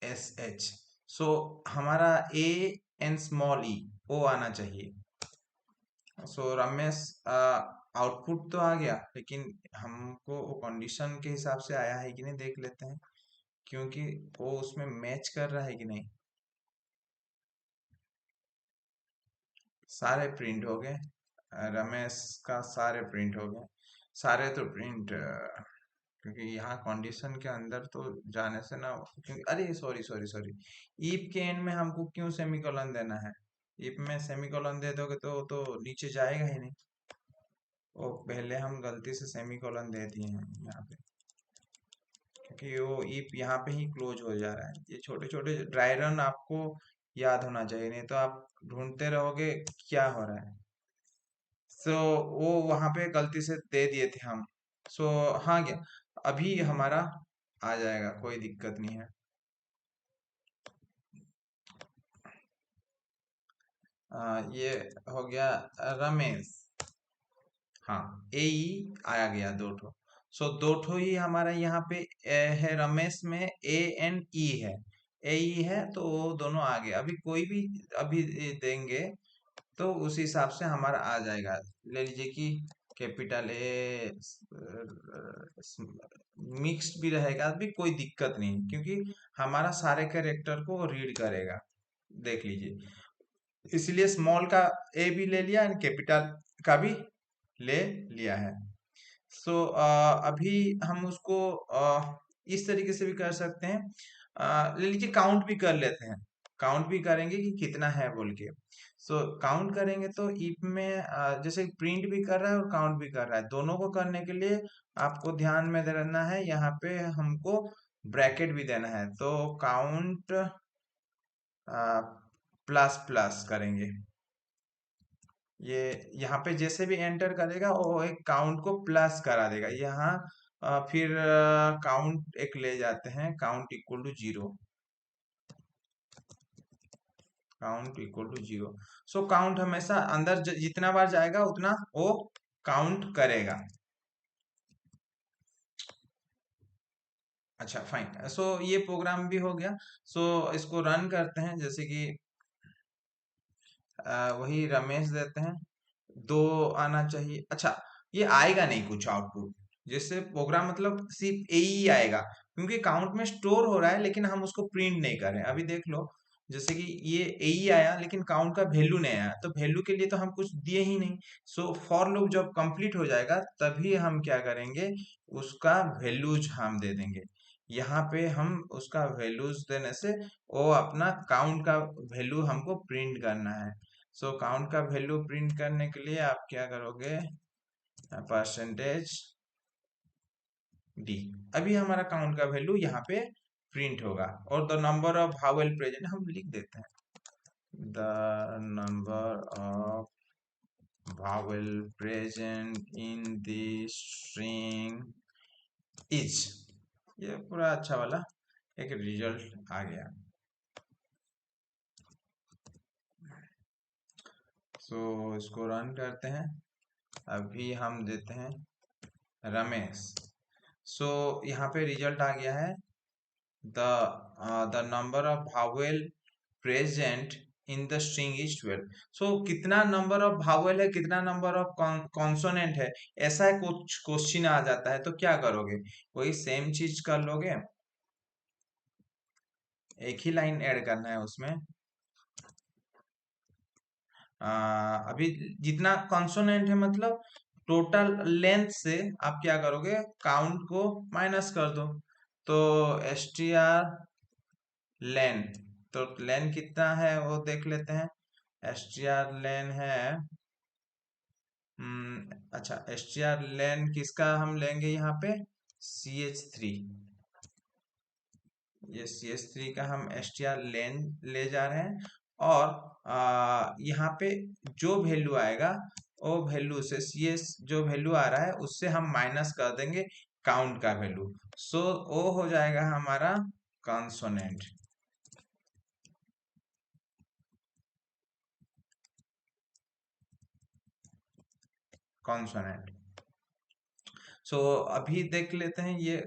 REMESH। सो हमारा ए एन स्मॉल ई ओ आना चाहिए। सो रमेश आउटपुट तो आ गया, लेकिन हमको वो कंडीशन के हिसाब से आया है कि नहीं देख लेते हैं, क्योंकि वो उसमें मैच कर रहा है कि नहीं। सारे प्रिंट हो गए, रमेश का सारे प्रिंट हो गए। सारे तो प्रिंट, क्योंकि यहाँ कंडीशन के अंदर तो जाने से ना, क्योंकि अरे सॉरी सॉरी सॉरी, ईफ के एंड में हमको क्यों सेमीकोलन देना है? ईफ में सेमीकोलन दे दोगे तो नीचे जाएगा ही नहीं। वो पहले हम गलती से सेमीकोलन दे दिए हैं यहाँ पे, क्योंकि वो ईफ यहाँ पे ही क्लोज हो जा रहा है। ये छोटे छोटे ड्राई रन आपको याद होना चाहिए, नहीं तो आप ढूंढते रहोगे क्या हो रहा है। सो वो वहां पे गलती से दे दिए थे हम। सो हाँ, क्या अभी हमारा आ जाएगा, कोई दिक्कत नहीं है। ये हो गया रमेश। हाँ, ए ई आया गया दो ठो। सो दो ठो ही हमारा यहाँ पे है, रमेश में ANE है, AE है, तो वो दोनों आ गए। अभी कोई भी अभी देंगे तो उस हिसाब से हमारा आ जाएगा। ले लीजिए कि कैपिटल ए, मिक्स्ड भी रहेगा भी कोई दिक्कत नहीं, क्योंकि हमारा सारे कैरेक्टर को रीड करेगा। देख लीजिए, इसलिए स्मॉल का ए भी ले लिया एंड कैपिटल का भी ले लिया है। सो अभी हम उसको इस तरीके से भी कर सकते हैं। ले लीजिए काउंट भी कर लेते हैं, काउंट भी करेंगे कि कितना है बोल के। सो काउंट करेंगे तो इफ में जैसे प्रिंट भी कर रहा है और काउंट भी कर रहा है, दोनों को करने के लिए आपको ध्यान में रहना है, यहाँ पे हमको ब्रैकेट भी देना है। तो काउंट प्लस प्लस करेंगे। ये यहाँ पे जैसे भी एंटर करेगा वो एक काउंट को प्लस करा देगा यहाँ। फिर काउंट एक ले जाते हैं, count equal to zero. Count equal to zero. So count हमेशा अंदर जितना बार जाएगा उतना वो काउंट करेगा। अच्छा फाइन, सो ये प्रोग्राम भी हो गया। सो इसको रन करते हैं, जैसे कि वही रमेश देते हैं, दो आना चाहिए। अच्छा, ये आएगा नहीं कुछ आउटपुट, जैसे प्रोग्राम मतलब सिर्फ ए ही आएगा, क्योंकि काउंट में स्टोर हो रहा है, लेकिन हम उसको प्रिंट नहीं कर रहे हैं। अभी देख लो, जैसे कि ये ए ही आया, लेकिन काउंट का वैल्यू नहीं आया, तो वैल्यू के लिए तो हम कुछ दिए ही नहीं। सो फॉर लूप जब कंप्लीट हो जाएगा तभी हम क्या करेंगे, उसका वैल्यूज हम दे देंगे। यहाँ पे हम उसका वैल्यूज देने से वो अपना काउंट का वैल्यू हमको प्रिंट करना है। सो काउंट का वैल्यू प्रिंट करने के लिए आप क्या करोगे, परसेंटेज डी। अभी हमारा काउंट का वैल्यू यहाँ पे प्रिंट होगा, और the number of Howell present हम लिख देते हैं, the number of vowel present in the string is। ये पूरा अच्छा वाला एक रिजल्ट आ गया। सो इसको रन करते हैं, अभी हम देते हैं रमेश। सो यहाँ पे रिजल्ट आ गया है, the number of vowel present in the string is 12। सो कितना नंबर ऑफ भावेल है, कितना नंबर ऑफ कॉन्सोनेंट है, ऐसा है कुछ क्वेश्चन आ जाता है, तो क्या करोगे, वही सेम चीज कर लोगे। एक ही लाइन ऐड करना है उसमें, अभी जितना कॉन्सोनेंट है मतलब टोटल लेंथ से आप क्या करोगे, काउंट को माइनस कर दो। तो एसटीआर लेन, तो लेन कितना है वो देख लेते हैं। एसटीआर लेन है अच्छा, एसटीआर लेन किसका हम लेंगे यहाँ पे, CH3। ये CH3 का हम एसटीआर लेन ले जा रहे हैं। और यहाँ पे जो वैल्यू आएगा वो वैल्यू से CS जो वैल्यू आ रहा है उससे हम माइनस कर देंगे काउंट का वैल्यू। सो वो हो जाएगा हमारा कॉन्सोनेंट। कॉन्सोनेंट। सो अभी देख लेते हैं ये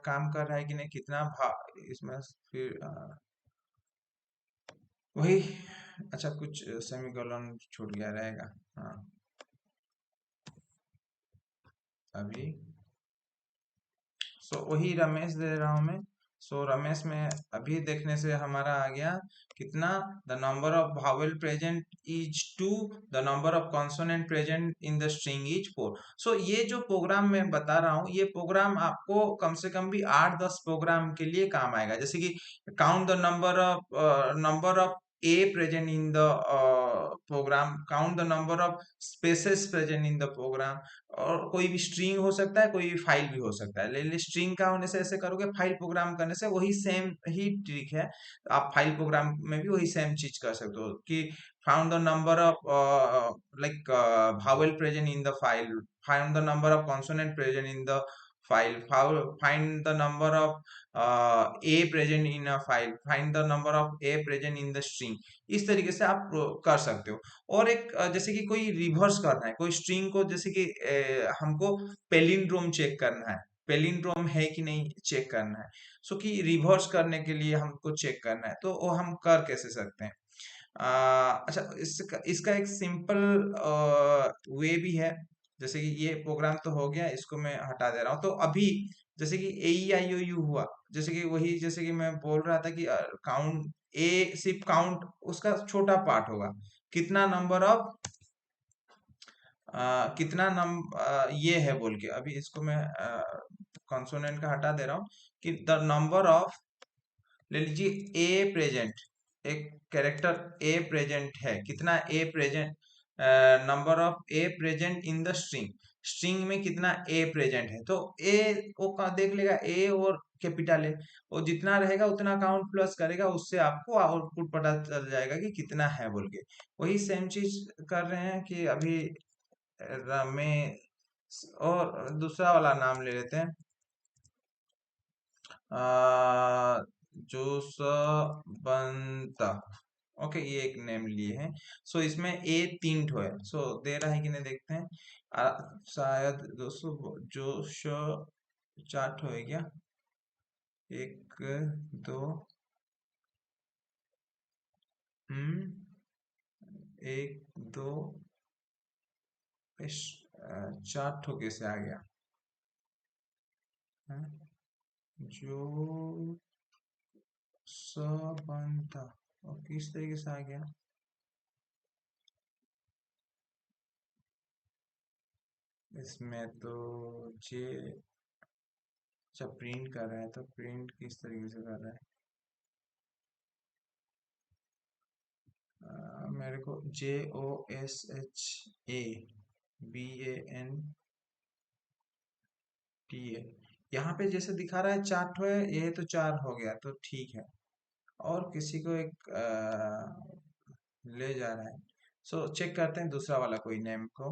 काम कर रहा है कि नहीं, कितना इसमें फिर वही। अच्छा, कुछ सेमीकोलन छूट गया रहेगा। हाँ, अभी सो वही रमेश दे रहा हूँ मैं। सो रमेश में अभी देखने से हमारा आ गया कितना, the number of vowel present is to the number of consonant present in the string is 4। So ये जो प्रोग्राम मैं बता रहा हूँ, ये प्रोग्राम आपको कम से कम भी 8-10 प्रोग्राम के लिए काम आएगा। जैसे कि count the number of A present in the program, count the number of spaces present in the program। और कोई भी स्ट्रिंग हो सकता है, कोई भी फाइल भी हो सकता है। ले स्ट्रिंग का होने से ऐसे करोगे, फाइल प्रोग्राम करने से वही सेम ही ट्रिक है। आप फाइल प्रोग्राम में भी वही सेम चीज कर सकते हो कि found the number of like vowel present in the file, find the number of consonant present in the file, find the number of a present in a file, find the number of a present in the string। इस तरीके से आप कर सकते हो। और एक जैसे कि कोई रिवर्स करना है कोई स्ट्रिंग को, जैसे कि हमको पेलिंड्रोम चेक करना है, पेलिंड्रोम है कि नहीं चेक करना है। सो कि रिवर्स करने के लिए हमको चेक करना है, तो वो हम कर कैसे सकते हैं। अच्छा, इसका इसका एक सिंपल वे भी है। जैसे कि ये प्रोग्राम तो हो गया, इसको मैं हटा दे रहा हूँ। तो अभी जैसे कि AEIOU हुआ, जैसे कि वही, जैसे कि मैं बोल रहा था कि काउंट ए सिर्फ काउंट उसका छोटा पार्ट होगा, कितना नंबर ऑफ कितना ये है बोल के। अभी इसको मैं कॉन्सोनेंट का हटा दे रहा हूँ कि द नंबर ऑफ, ले लीजिए ए प्रेजेंट, एक कैरेक्टर ए प्रेजेंट है, कितना A present, number of A present in the string, string में कितना ए प्रेजेंट है। तो ए वो का देख लेगा, ए और कैपिटल ए, वो जितना रहेगा उतना काउंट प्लस करेगा, उससे आपको आउटपुट पता चल जाएगा कि कितना है बोल के। वही सेम चीज कर रहे हैं कि अभी रमेश, और दूसरा वाला नाम ले लेते हैं, आ, जोसबंता। ओके, ये एक नेम लिए हैं। सो इसमें ए 3 ठो है। सो दे रहा है कि नहीं देखते हैं। शायद 200 जोश 4 ठो है क्या, 1 2 हम्म 1 2 चार ठो कैसे आ गया, हाँ? जो सबंता, और किस तरीके से आ गया। इसमें तो जे, अच्छा प्रिंट कर रहा है, तो प्रिंट किस तरीके से कर रहा है। मेरे को JOSHABANTA, यहाँ पे जैसे दिखा रहा है 4 ठो है, ये तो 4 हो गया तो ठीक है। और किसी को एक ले जा रहा है। सो चेक करते हैं दूसरा वाला कोई नेम को।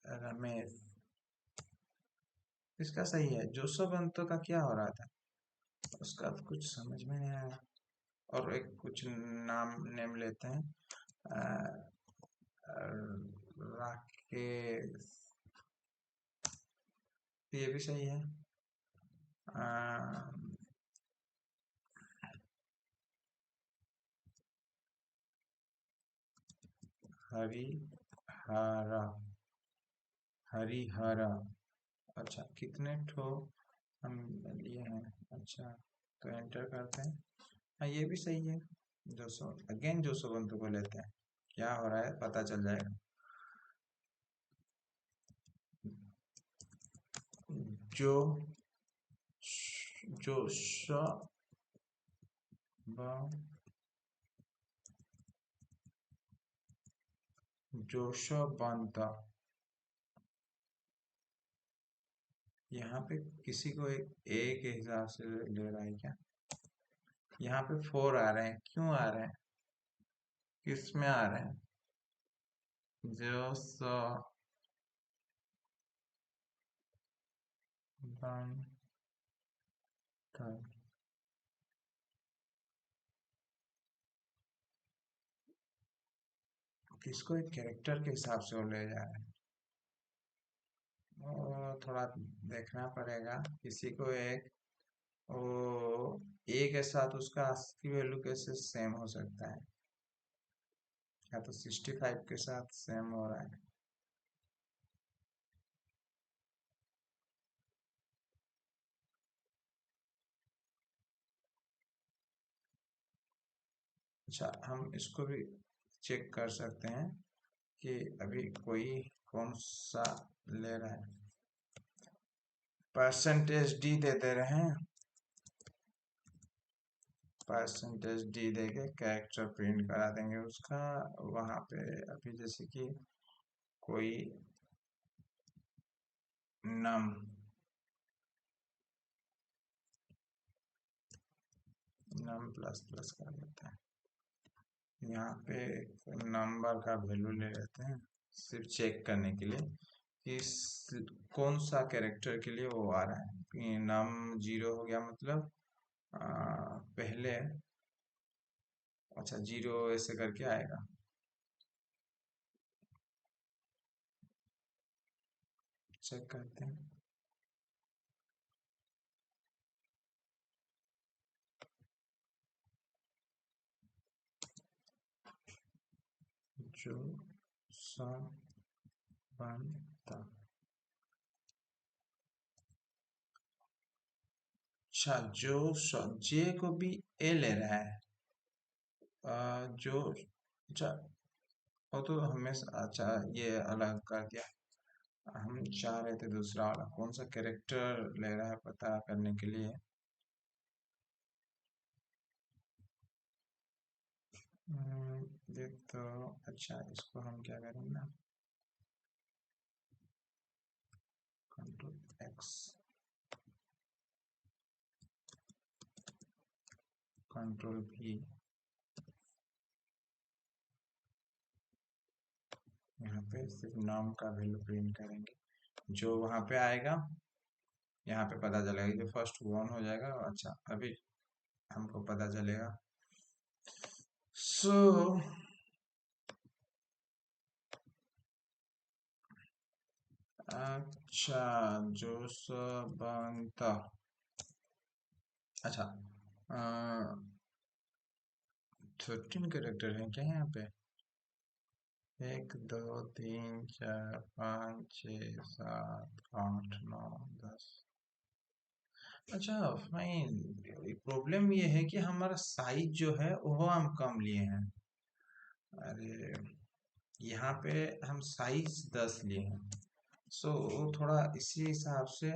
रमेश, इसका सही है। जोसो बंतो का क्या हो रहा था, उसका तो कुछ समझ में नहीं आया। और एक कुछ नाम नेम लेते हैं, अ, राकेश, ये भी सही है। अ, हरिहरा, हरिहरा। अच्छा, कितने ठो हम लिए हैं। अच्छा, तो एंटर करते हैं। हाँ ये भी सही है। 200 अगेन 200 को लेते हैं, क्या हो रहा है पता चल जाएगा। जो जो स ब जोशबंत, यहाँ पे किसी को एक ए के हिसाब से ले रहा है क्या? यहाँ पे 4 आ रहे हैं, क्यों आ रहे हैं, किस में आ रहे हैं? जो स बन था, किसको एक कैरेक्टर के हिसाब से वो ले जा रहे हैं? वो थोड़ा देखना पड़ेगा, किसी को एक वो ए के साथ उसका ASCII वैल्यू कैसे सेम हो सकता है, या तो 65 के साथ सेम हो रहा है। अच्छा हम इसको भी चेक कर सकते हैं कि अभी कोई कौन सा ले रहा है। परसेंटेज डी दे दे रहे हैं, परसेंटेज डी देके कैरेक्टर प्रिंट करा देंगे उसका। वहां पे अभी जैसे कि कोई नम नम प्लस प्लस कर देते हैं, यहाँ पे नंबर का वैल्यू ले लेते हैं सिर्फ चेक करने के लिए कि कौन सा कैरेक्टर के लिए वो आ रहा है। कि नम 0 हो गया मतलब पहले, अच्छा 0 ऐसे करके आएगा। चेक करते हैं, जो स बनता, अच्छा जो जे को भी ए ले रहा है, जो अच्छा वो तो हमेशा, अच्छा ये अलग कर दिया। हम चाह रहे थे दूसरा वाला कौन सा कैरेक्टर ले रहा है पता करने के लिए। ये तो अच्छा, इसको हम क्या करेंगे ना, कंट्रोल X, कंट्रोल V, यहाँ पे सिर्फ नाम का वैल्यू प्रिंट करेंगे, जो वहां पे आएगा यहाँ पे पता चलेगा, ये फर्स्ट वन हो जाएगा। अच्छा अभी हमको पता चलेगा। सो अच्छा जो बनता, अच्छा 13 कैरेक्टर हैं क्या यहाँ पे? 1 2 3 4 5 6 7 8 9 10। अच्छा फाइन, प्रॉब्लम ये है कि हमारा साइज जो है वो हम कम लिए हैं। अरे यहाँ पे हम साइज 10 लिए हैं, सो थोड़ा इसी हिसाब से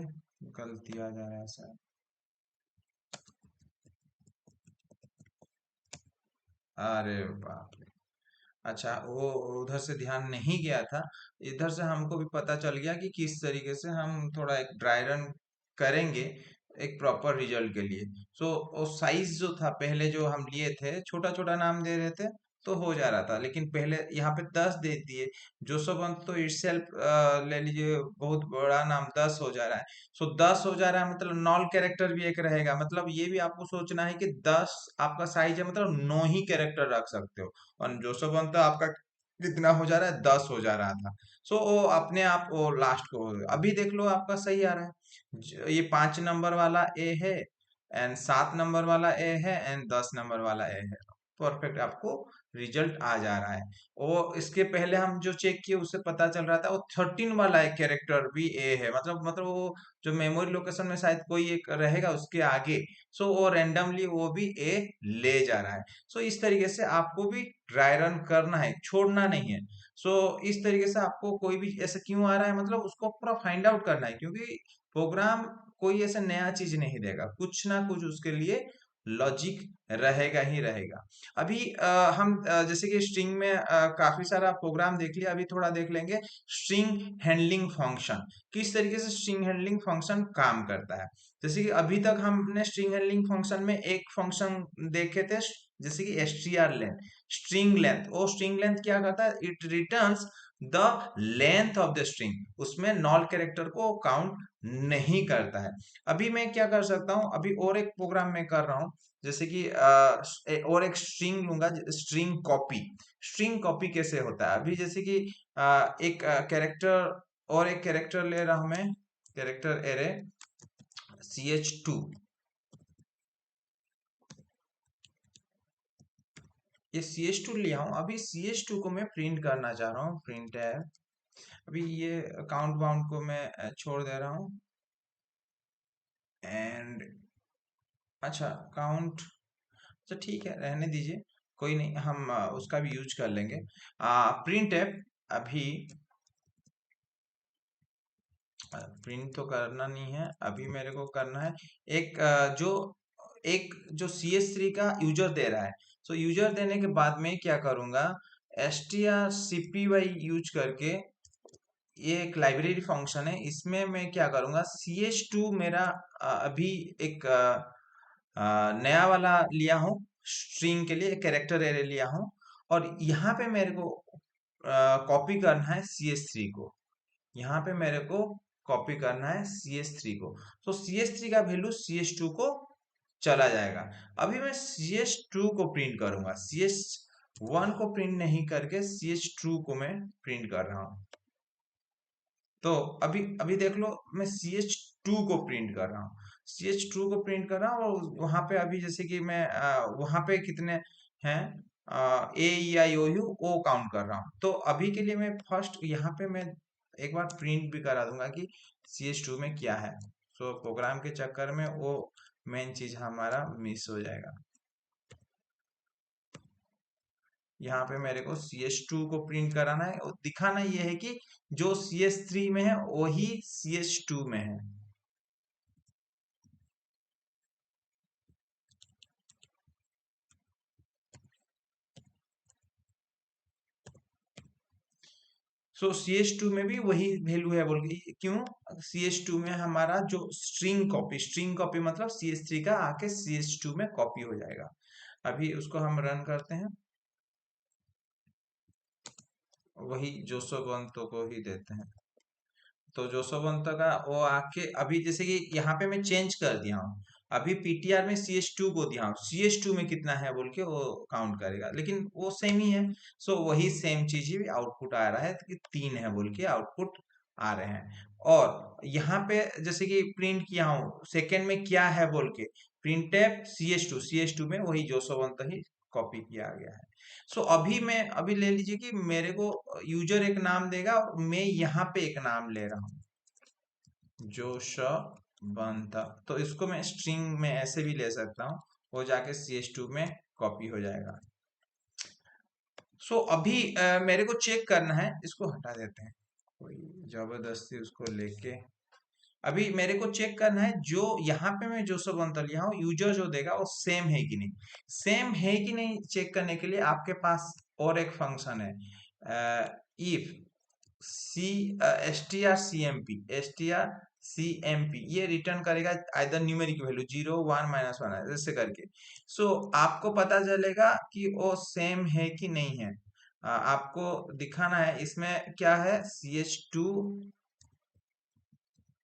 गलती आ जा रहा है सर। अरे बाप रे, अच्छा वो उधर से ध्यान नहीं गया था, इधर से हमको भी पता चल गया कि किस तरीके से हम थोड़ा एक ड्राई रन करेंगे एक प्रॉपर रिजल्ट के लिए। सो वो साइज जो था पहले जो हम लिए थे छोटा छोटा नाम दे रहे थे तो हो जा रहा था, लेकिन पहले यहाँ पे 10 दे दिए। जोसवंत तो इटसेल्फ ले लीजिए बहुत बड़ा नाम, 10 हो जा रहा है। सो 10 हो जा रहा है मतलब नॉल कैरेक्टर भी एक रहेगा, मतलब ये भी आपको सोचना है कि 10 आपका साइज है मतलब 9 ही कैरेक्टर रख सकते हो। और जोसवंत आपका कितना हो जा रहा है, 10 हो जा रहा था। सो वो अपने आप वो लास्ट को हो गया। अभी देख लो आपका सही आ रहा है। ये 5 नंबर वाला ए है, एंड 7 नंबर वाला ए है, एंड 10 नंबर वाला ए है। परफेक्ट आपको रिजल्ट आ जा रहा है। और इसके पहले हम जो चेक किए उससे पता चल रहा था वो 13 वाला एक कैरेक्टर भी ए है, मतलब वो जो मेमोरी लोकेशन में शायद कोई एक रहेगा उसके आगे, सो वो रैंडमली वो भी ए ले जा रहा है। सो इस तरीके से आपको भी ड्राई रन करना है, छोड़ना नहीं है। सो इस तरीके से आपको कोई भी ऐसा क्यों आ रहा है, मतलब उसको पूरा फाइंड आउट करना है, क्योंकि प्रोग्राम कोई ऐसा नया चीज नहीं देगा, कुछ ना कुछ उसके लिए लॉजिक रहेगा ही रहेगा। अभी हम जैसे कि स्ट्रिंग में काफी सारा प्रोग्राम देख लिया, अभी थोड़ा देख लेंगे स्ट्रिंग हैंडलिंग फंक्शन, किस तरीके से स्ट्रिंग हैंडलिंग फंक्शन काम करता है। जैसे कि अभी तक हमने स्ट्रिंग हैंडलिंग फंक्शन में एक फंक्शन देखे थे, जैसे कि str लेंथ, स्ट्रिंग लेंथ। और स्ट्रिंग लेंथ क्या करता है, it returns the length of the string, उसमें नॉल कैरेक्टर को काउंट नहीं करता है। अभी मैं क्या कर सकता हूँ, अभी और एक प्रोग्राम में कर रहा हूँ, जैसे कि और एक स्ट्रिंग लूंगा, स्ट्रिंग कॉपी। स्ट्रिंग कॉपी कैसे होता है, अभी जैसे कि एक कैरेक्टर और एक कैरेक्टर ले रहा हूं मैं, कैरेक्टर एरे ch2, ये ch2 लिया हूं। अभी ch2 को मैं प्रिंट करना चाह रहा हूँ, प्रिंट है। अभी ये काउंट बाउंड को मैं छोड़ दे रहा हूँ, एंड अच्छा काउंट, तो ठीक है रहने दीजिए, कोई नहीं, हम उसका भी यूज कर लेंगे। प्रिंट है, अभी प्रिंट तो करना नहीं है, अभी मेरे को करना है एक जो CS3 का यूजर दे रहा है। सो यूजर देने के बाद में क्या करूंगा, strcpy यूज करके, ये एक लाइब्रेरी फंक्शन है, इसमें मैं क्या करूंगा, ch2 मेरा अभी एक नया वाला लिया हूँ, स्ट्रिंग के लिए कैरेक्टर एरे लिया हूँ, और यहाँ पे मेरे को कॉपी करना है CS3 को, यहाँ पे मेरे को कॉपी करना है CS3 को। तो CS3 का वैल्यू CS2 को चला जाएगा। अभी मैं CS2 को प्रिंट करूंगा, CS1 को प्रिंट नहीं करके CS2 को मैं प्रिंट कर रहा हूँ। तो अभी अभी देख लो, मैं CH2 को प्रिंट कर रहा हूँ, CH2 को प्रिंट कर रहा हूँ, और वहां पे अभी जैसे कि मैं वहां पे कितने हैं, A E I O U वो काउंट कर रहा हूँ। तो अभी के लिए मैं फर्स्ट यहाँ पे मैं एक बार प्रिंट भी करा दूंगा कि CH2 में क्या है। सो प्रोग्राम के चक्कर में वो मेन चीज हमारा मिस हो जाएगा। यहाँ पे मेरे को CS2 को प्रिंट कराना है, और दिखाना ये है कि जो CS3 में है वही CS2 में है। सो CS2 में भी वही वैल्यू है, बोल के क्यों, CS2 में हमारा जो स्ट्रिंग कॉपी मतलब CS3 का आके CS2 में कॉपी हो जाएगा। अभी उसको हम रन करते हैं, वही जोसोवंतो को ही देते हैं। तो जोसोवंतो का वो आके अभी जैसे कि यहाँ पे मैं चेंज कर दिया हूँ, अभी PTR में CS2 को दिया हूँ, CS2 में कितना है बोल के वो काउंट करेगा, लेकिन वो सेम ही है। सो वही सेम चीज ही आउटपुट आ रहा है कि 3 है बोल के आउटपुट आ रहे हैं। और यहाँ पे जैसे कि प्रिंट किया हूँ सेकेंड में क्या है बोल के, प्रिंटफ CS2 में वही जोसोवंतो ही कॉपी किया गया है। सो अभी मैं अभी ले लीजिए कि मेरे को यूजर एक नाम देगा, और मैं यहाँ पे एक नाम ले रहा हूँ जोशवंत, तो इसको मैं स्ट्रिंग में ऐसे भी ले सकता हूँ, वो जाके CS2 में कॉपी हो जाएगा। सो अभी मेरे को चेक करना है, इसको हटा देते हैं, कोई जबरदस्ती उसको लेके, अभी मेरे को चेक करना है जो यहाँ पे मैं जो सब अंतर लिया हूँ यूजर जो देगा वो सेम है कि नहीं, सेम है कि नहीं चेक करने के लिए आपके पास और एक फंक्शन है, इफ सी strcmp ये रिटर्न करेगा आइदर न्यूमेरिक वैल्यू 0 1 -1 ऐसे करके। सो आपको पता चलेगा कि वो सेम है कि नहीं है, आपको दिखाना है इसमें क्या है, CH2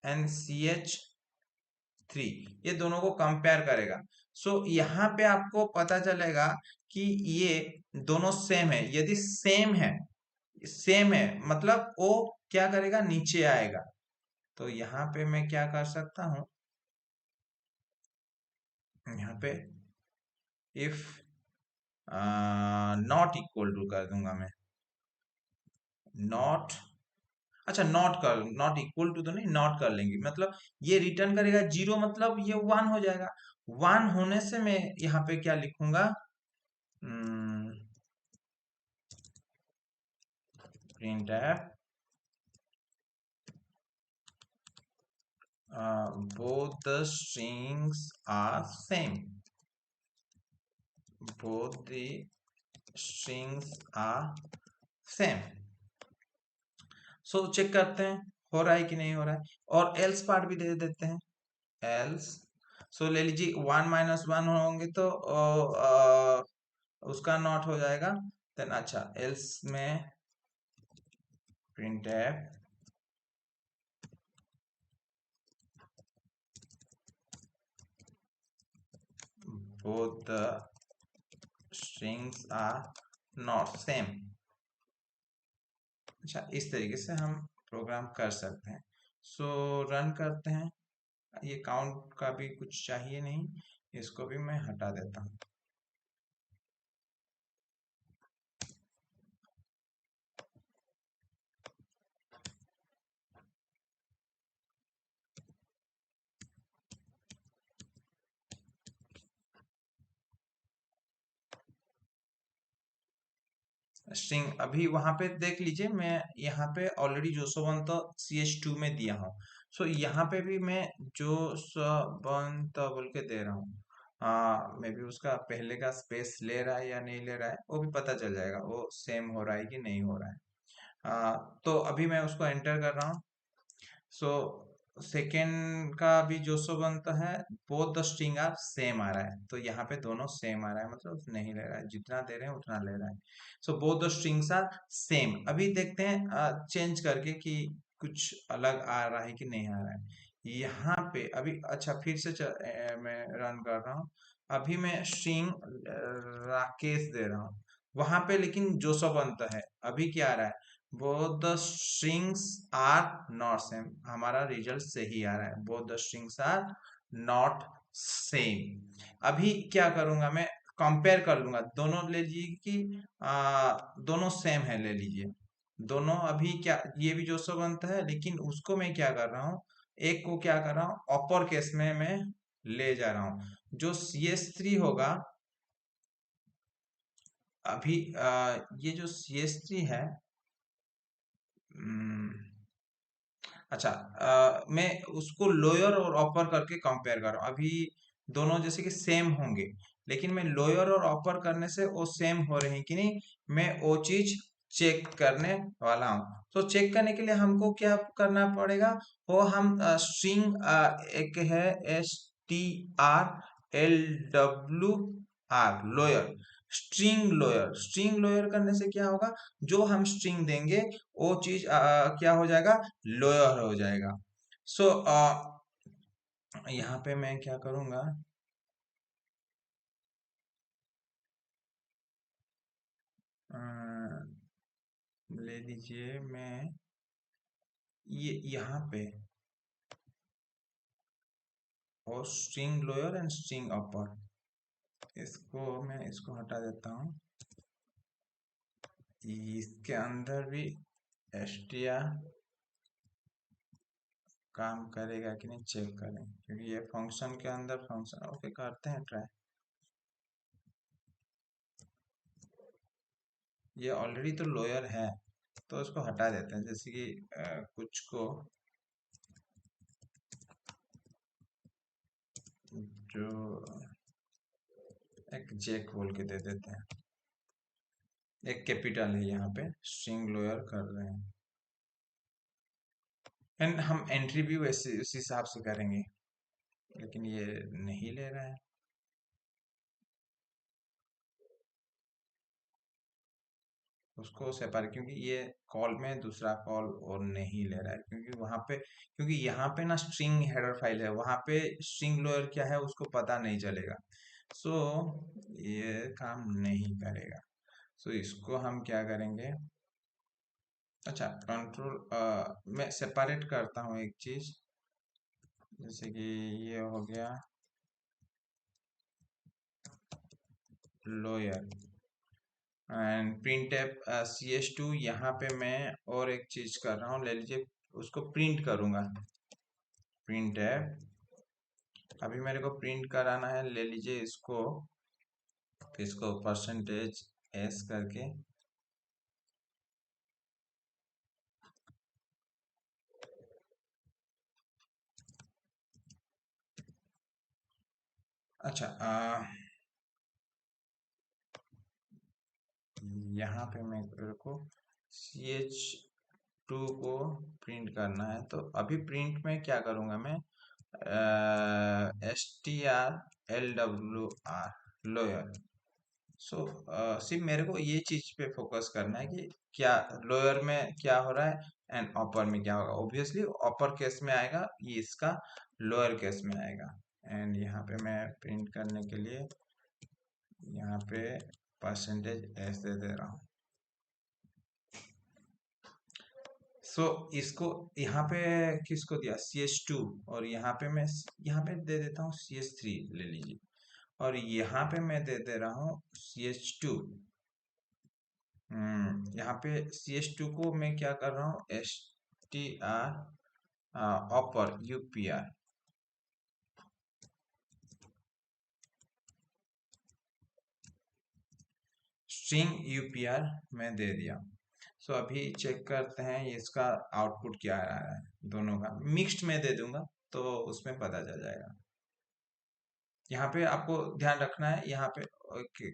एंड CH3, ये दोनों को कंपेयर करेगा। सो यहाँ पे आपको पता चलेगा कि ये दोनों सेम है, यदि सेम है मतलब वो क्या करेगा, नीचे आएगा। तो यहाँ पे मैं क्या कर सकता हूँ, यहाँ पे इफ नॉट इक्वल टू कर दूंगा मैं, नॉट, अच्छा नॉट कर, नॉट इक्वल टू तो नहीं, नॉट कर लेंगे, मतलब ये रिटर्न करेगा जीरो, मतलब ये वन हो जाएगा। वन होने से मैं यहाँ पे क्या लिखूंगा, print F both the strings are same, both the strings are same। So check करते हैं हो रहा है कि नहीं हो रहा है, और एल्स पार्ट भी दे देते हैं, एल्स। सो ले लीजिए वन माइनस वन होंगे तो उसका नॉट हो जाएगा। देन अच्छा एल्स में print F both the strings are not same। अच्छा इस तरीके से हम प्रोग्राम कर सकते हैं। सो रन करते हैं, ये काउंट का भी कुछ चाहिए नहीं, इसको भी मैं हटा देता हूँ। स्ट्रिंग अभी वहां पे देख लीजिए, मैं यहाँ पे ऑलरेडी जोसवंत CH2 में दिया हूँ। सो यहाँ पे भी मैं जोसवंत बोल के दे रहा हूँ। मे बी उसका पहले का स्पेस ले रहा है या नहीं ले रहा है, वो भी पता चल जाएगा, वो सेम हो रहा है कि नहीं हो रहा है। तो अभी मैं उसको एंटर कर रहा हूँ। सो सेकेंड का भी जो सो बनता है, both the string are same आ रहा है, तो यहाँ पे दोनों सेम आ रहा है, मतलब नहीं ले रहा है, जितना दे रहे हैं उतना ले रहा है। So both the strings are same. अभी देखते हैं चेंज करके कि कुछ अलग आ रहा है कि नहीं आ रहा है। यहाँ पे अभी अच्छा फिर से मैं रन कर रहा हूँ। अभी मैं स्ट्रिंग राकेश दे रहा हूँ वहां पे, लेकिन जोसफ बनता है, अभी क्या आ रहा है, both the strings are not same, हमारा रिजल्ट सही आ रहा है, both the strings are not same। अभी क्या करूंगा मैं, कंपेयर कर लूंगा, दोनों ले लीजिए कि दोनों सेम है, ले लीजिए दोनों। अभी क्या ये भी जो सो बनता है, लेकिन उसको मैं क्या कर रहा हूँ, एक को क्या कर रहा हूँ अपर केस में मैं ले जा रहा हूँ। जो CS3 होगा, अभी ये जो CS3 है, हम्म, अच्छा मैं उसको लोअर और अपर करके कंपेयर कर रहा हूँ। अभी दोनों जैसे कि सेम होंगे, लेकिन मैं लोअर और अपर करने से वो सेम हो रहे हैं कि नहीं, मैं वो चीज चेक करने वाला हूँ। तो चेक करने के लिए हमको क्या करना पड़ेगा, वो हम स्ट्रिंग एक है STRLWR lower, string lower, string lower करने से क्या होगा, जो हम स्ट्रिंग देंगे वो चीज क्या हो जाएगा, लोअर हो जाएगा। सो यहाँ पे मैं क्या करूंगा, अ, ले लीजिए मैं ये यहाँ पे, और स्ट्रिंग लोअर एंड स्ट्रिंग अपर, इसको मैं इसको हटा देता हूँ। इसके अंदर भी एस्टिया काम करेगा कि नहीं चेक करें, क्योंकि ये फंक्शन के अंदर फंक्शन, ओके करते हैं ट्राई। ये ऑलरेडी तो लोअर है, तो इसको हटा देते हैं, जैसे कि कुछ को जो एक जेक बोल के दे देते हैं, एक कैपिटल है यहाँ पे, स्ट्रिंग लोअर कर रहे हैं, एंड हम एंट्री भी वैसे उसी हिसाब से करेंगे, लेकिन ये नहीं ले रहा है। उसको सेपरेट, क्योंकि ये कॉल में दूसरा कॉल और नहीं ले रहा है, क्योंकि वहां पे, क्योंकि यहाँ पे ना स्ट्रिंग हेडर फाइल है, वहां पे स्ट्रिंग लोअर क्या है उसको पता नहीं चलेगा। सो ये काम नहीं करेगा। सो इसको हम क्या करेंगे, अच्छा कंट्रोल मैं सेपरेट करता हूँ एक चीज, जैसे कि ये हो गया lower, and print F ch2। यहाँ पे मैं और एक चीज कर रहा हूँ, ले लीजिए उसको प्रिंट करूंगा। प्रिंट एफ अभी मेरे को प्रिंट कराना है, ले लीजिए इसको परसेंटेज एस करके। अच्छा यहाँ पे मेरे को ch2 को प्रिंट करना है, तो अभी प्रिंट में क्या करूंगा मैं, STR लोअर। सो सिर्फ मेरे को ये चीज पे फोकस करना है कि क्या लोअर में क्या हो रहा है एंड अपर में क्या होगा। ऑब्वियसली अपर केस में आएगा, ये इसका लोअर केस में आएगा। एंड यहाँ पे मैं प्रिंट करने के लिए यहाँ पे परसेंटेज एस दे दे रहा हूँ। सो इसको यहाँ पे किसको दिया, ch2, और यहाँ पे मैं यहाँ पे दे देता हूँ ch3 ले लीजिए, और यहाँ पे मैं दे दे रहा हूँ ch2। यहाँ पे ch2 को मैं क्या कर रहा हूँ, STR अपर UPR। स्ट्रिंग UPR मैं दे दिया। सो अभी चेक करते हैं इसका आउटपुट क्या आ रहा है। दोनों का मिक्स्ड में दे दूंगा तो उसमें पता चल जाएगा। यहाँ पे आपको ध्यान रखना है, यहाँ पे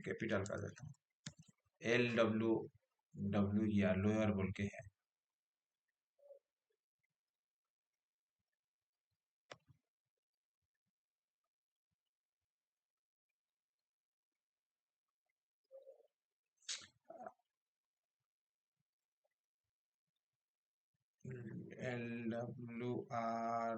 कैपिटल कर देता हूँ, LW या लोअर बोल के है। LWR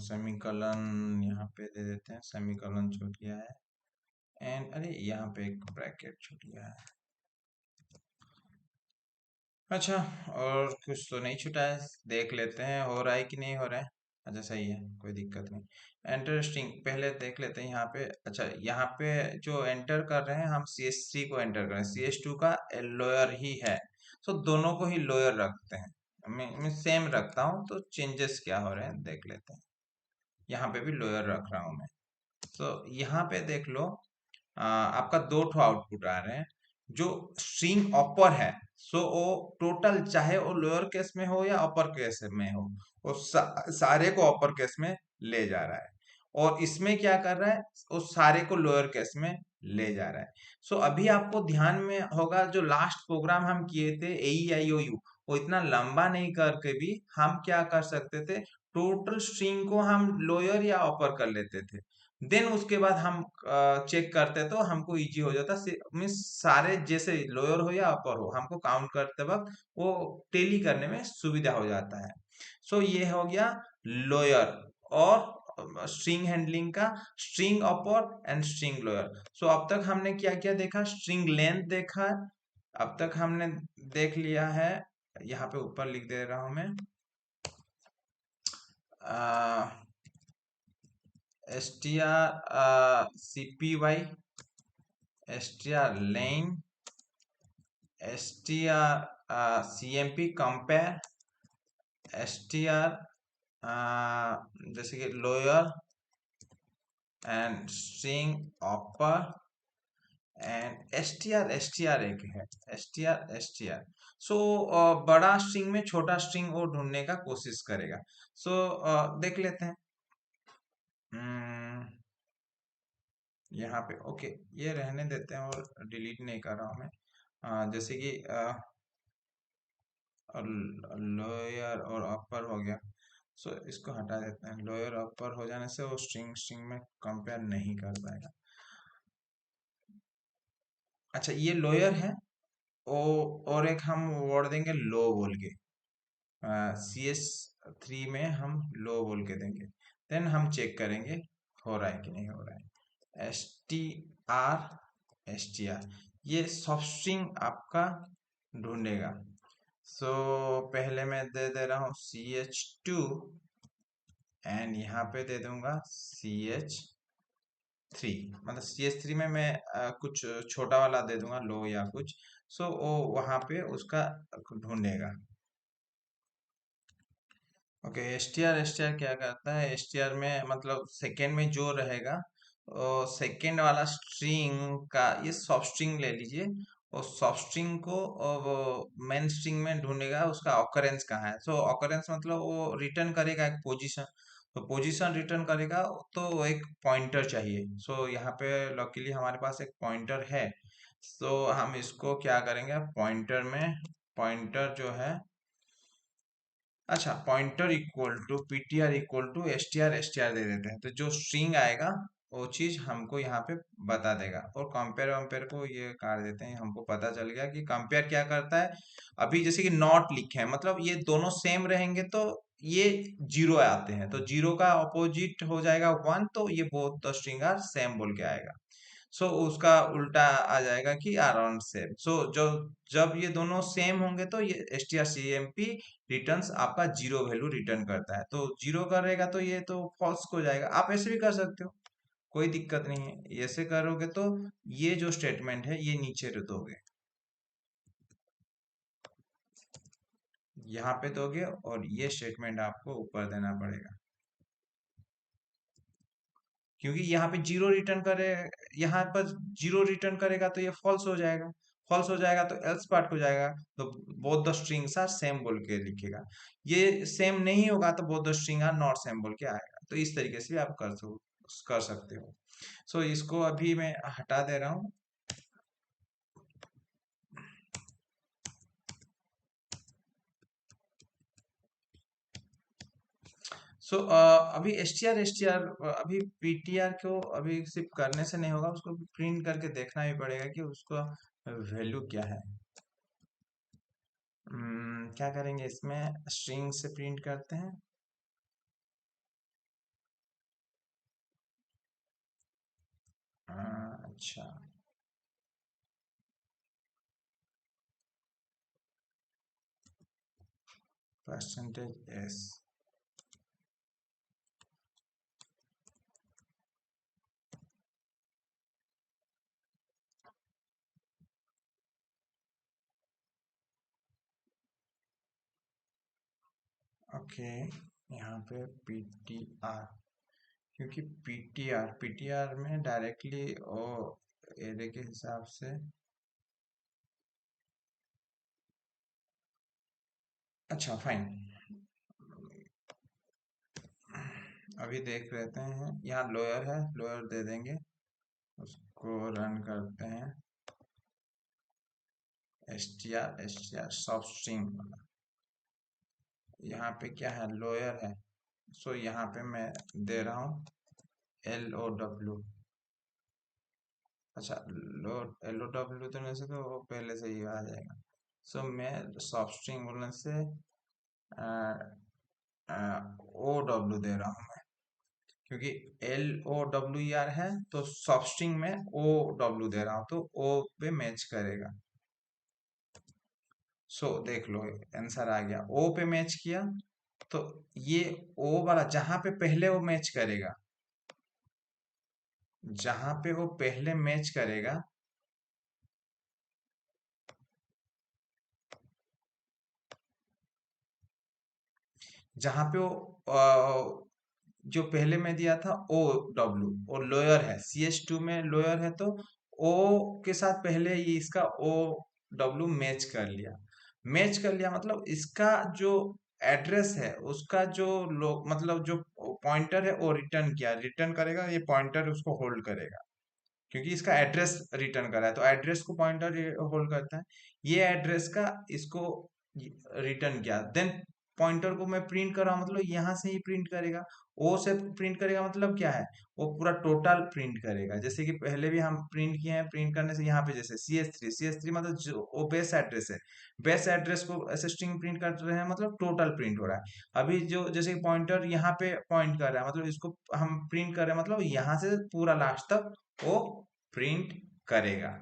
सेमीकलन यहाँ पे दे देते हैं, सेमीकलन छूट गया है। एंड अरे यहाँ पे एक ब्रैकेट छूट गया है। अच्छा, और कुछ तो नहीं छूटा है, देख लेते हैं हो रहा है कि नहीं हो रहा है। अच्छा सही है, कोई दिक्कत नहीं। एंटर स्ट्रिंग पहले देख लेते हैं यहाँ पे। अच्छा यहाँ पे जो एंटर कर रहे हैं हम ch3 को एंटर कर रहे हैं, ch2 का लोअर ही है। सो दोनों को ही लोअर रखते हैं, मैं सेम रखता हूँ, तो चेंजेस क्या हो रहे हैं देख लेते हैं। यहाँ पे भी लोअर रख रहा हूँ मैं। तो यहाँ पे देख लो, आपका दो ठो आउटपुट आ रहे हैं। जो स्ट्रिंग अपर है, सो वो टोटल चाहे वो लोअर केस में हो या अपर केस में हो, वो सारे को अपर केस में ले जा रहा है। और इसमें क्या कर रहा है, वो सारे को लोअर केस में ले जा रहा है। सो अभी आपको ध्यान में होगा जो लास्ट प्रोग्राम हम किए थे AEIOU, वो इतना लंबा नहीं करके भी हम क्या कर सकते थे, टोटल स्ट्रिंग को हम लोअर या अपर कर लेते थे। देन उसके बाद हम चेक करते तो हमको इजी हो जाता, मीन्स सारे जैसे लोअर हो या अपर हो, हमको काउंट करते वक्त वो टेली करने में सुविधा हो जाता है। सो ये हो गया लोअर और स्ट्रिंग हैंडलिंग का, string upper and string lower. So अब तक हमने क्या क्या देखा, स्ट्रिंग लेंथ देखा, अब तक हमने देख लिया है। यहाँ पे ऊपर लिख दे रहा हूं मैं, STR CPY, STR lane, STR CMP compare, STR जैसे कि lower and string upper, and STR एक है, STR। सो बड़ा स्ट्रिंग में छोटा स्ट्रिंग वो ढूंढने का कोशिश करेगा। सो देख लेते हैं। यहाँ पे ओके, ये रहने देते हैं और डिलीट नहीं कर रहा हूँ मैं। जैसे कि लोअर और अपर हो गया, सो इसको हटा देते हैं। लोअर अपर हो जाने से वो स्ट्रिंग स्ट्रिंग में कंपेयर नहीं कर पाएगा। अच्छा ये लोअर है, ओ, और एक हम वर्ड देंगे लो बोल के, CS3 में हम लो बोल के देंगे। देन हम चेक करेंगे हो रहा है कि नहीं हो रहा है। str ये सॉफ्ट स्ट्रिंग आपका ढूंढेगा। सो पहले मैं दे दे रहा हूँ ch2 एंड यहाँ पे दे दूंगा ch3। मतलब ch3 में मैं कुछ छोटा वाला दे दूंगा, लो या कुछ। सो वो वहां पे उसका ढूंढेगा। ओके, एसटीआर क्या करता है, एसटीआर में मतलब सेकेंड में जो रहेगा, सेकेंड वाला स्ट्रिंग का, ये सब स्ट्रिंग ले लीजिए, और सब स्ट्रिंग को वो मेन स्ट्रिंग में ढूंढेगा उसका ऑकरेंस कहाँ है। सो ऑकरेंस मतलब वो रिटर्न करेगा एक पोजीशन, तो पोजीशन रिटर्न करेगा, तो एक पॉइंटर चाहिए। सो यहाँ पे लकीली हमारे पास एक पॉइंटर है। सो हम इसको क्या करेंगे, पॉइंटर में, पॉइंटर जो है, अच्छा, pointer equal to ptr equal to str दे देते हैं, तो जो स्ट्रिंग आएगा वो चीज हमको यहाँ पे बता देगा। और कंपेयर वम्पेयर को ये काट देते हैं, हमको पता चल गया कि कंपेयर क्या करता है। अभी जैसे कि नॉट लिखे हैं, मतलब ये दोनों सेम रहेंगे तो ये जीरो आते हैं, तो जीरो का अपोजिट हो जाएगा वन, तो ये both the string are same बोल के आएगा। सो उसका उल्टा आ जाएगा कि अराउंड सेम। सो जो जब ये दोनों सेम होंगे तो ये strcmp रिटर्न्स आपका जीरो वैल्यू रिटर्न करता है। तो जीरो करेगा तो ये तो फॉल्स हो जाएगा। आप ऐसे भी कर सकते हो, कोई दिक्कत नहीं है। ऐसे करोगे तो ये जो स्टेटमेंट है ये नीचे दोगे, यहाँ पे दोगे, और ये स्टेटमेंट आपको ऊपर देना पड़ेगा, क्योंकि यहाँ पे जीरो रिटर्न करे, यहाँ पर जीरो रिटर्न करेगा तो ये फॉल्स हो जाएगा। फॉल्स हो जाएगा तो एल्स पार्ट हो जाएगा, तो both the strings are same बोल के लिखेगा। ये सेम नहीं होगा तो both the string are not same बोल के आएगा। तो इस तरीके से भी आप कर सकते हो। सो इसको अभी मैं हटा दे रहा हूँ। सो अभी एस टी आर अभी पीटीआर को अभी सिर्फ करने से नहीं होगा, उसको प्रिंट करके देखना भी पड़ेगा कि उसका वैल्यू क्या है। क्या करेंगे इसमें, स्ट्रिंग से प्रिंट करते हैं। अच्छा, %s। ओके, यहाँ पे ptr, क्योंकि पीटीआर में डायरेक्टली ओ एरे के हिसाब से, अच्छा फाइन। अभी देख लेते हैं, यहाँ लोअर है, लोअर दे देंगे, उसको रन करते हैं। एस टी आर सब स्ट्रिंग, यहाँ पे क्या है, लोअर है। सो यहाँ पे मैं दे रहा हूँ LOW। अच्छा, LOW देने से तो वो पहले से ही आ जाएगा। सो मैं सब स्ट्रिंग बोलने से OW दे रहा हूँ मैं, क्योंकि LOWER है, तो सब स्ट्रिंग में OW दे रहा हूँ तो O पे मैच करेगा। सो देख लो, आंसर आ गया, O पे मैच किया। तो ये O वाला जहां पे पहले वो मैच करेगा, जहां पे वो पहले मैच करेगा, जहां पे वो जो पहले में दिया था OW, और लोअर है, CS2 में लोअर है, तो O के साथ पहले ये इसका OW मैच कर लिया। मैच कर लिया मतलब इसका जो एड्रेस है, उसका जो लोग मतलब जो पॉइंटर है वो रिटर्न किया, रिटर्न करेगा, ये पॉइंटर उसको होल्ड करेगा, क्योंकि इसका एड्रेस रिटर्न करा है, तो एड्रेस को पॉइंटर होल्ड करता है। ये एड्रेस का इसको रिटर्न किया, देन पॉइंटर को मैं प्रिंट कर रहा हूँ, मतलब यहाँ से ही प्रिंट करेगा। ओ से प्रिंट करेगा मतलब क्या है, वो पूरा टोटल प्रिंट करेगा। जैसे कि पहले भी हम प्रिंट किए हैं, प्रिंट करने से यहाँ पे जैसे सी एस थ्री मतलब जो वो बेस एड्रेस है, बेस एड्रेस को ऐसे स्ट्रिंग प्रिंट कर रहे हैं, मतलब टोटल प्रिंट हो रहा है। अभी जो जैसे पॉइंटर यहाँ पे पॉइंट कर रहा है, मतलब इसको हम प्रिंट कर रहे हैं, मतलब यहाँ से पूरा लास्ट तक वो प्रिंट करेगा।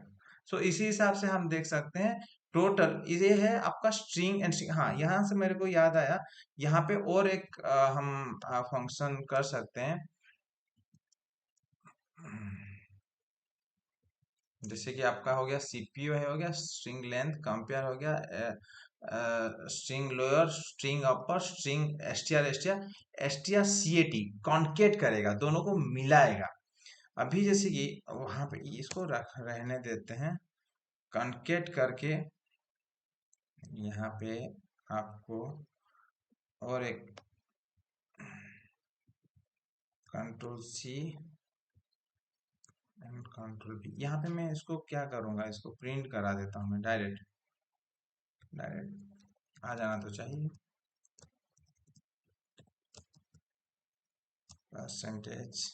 सो इसी हिसाब से हम देख सकते हैं टोटल। ये है आपका स्ट्रिंग एंड स्ट्रिंग। हाँ, यहाँ से मेरे को याद आया, यहाँ पे और एक हम फंक्शन कर सकते हैं। जैसे कि आपका हो गया सीपीयू है, हो गया स्ट्रिंग लेंथ कंपेयर, हो गया string lower, string upper, string STR STR STR CAT concat करेगा, दोनों को मिलाएगा। अभी जैसे कि वहां पे इसको रहने देते हैं, कॉन्केट करके यहाँ पे आपको और एक control C and control V. यहाँ पे मैं इसको क्या करूंगा, इसको प्रिंट करा देता हूँ मैं डायरेक्ट, डायरेक्ट आ जाना तो चाहिए। परसेंटेज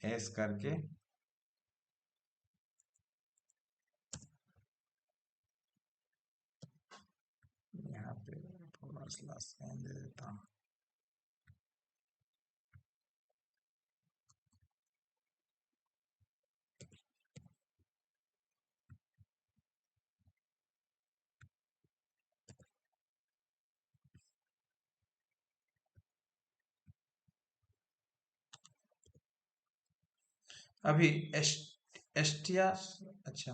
एस करके यहाँ पे फॉरवर्ड स्लैश एन दे देता हूँ। अभी एस एसटीआर, अच्छा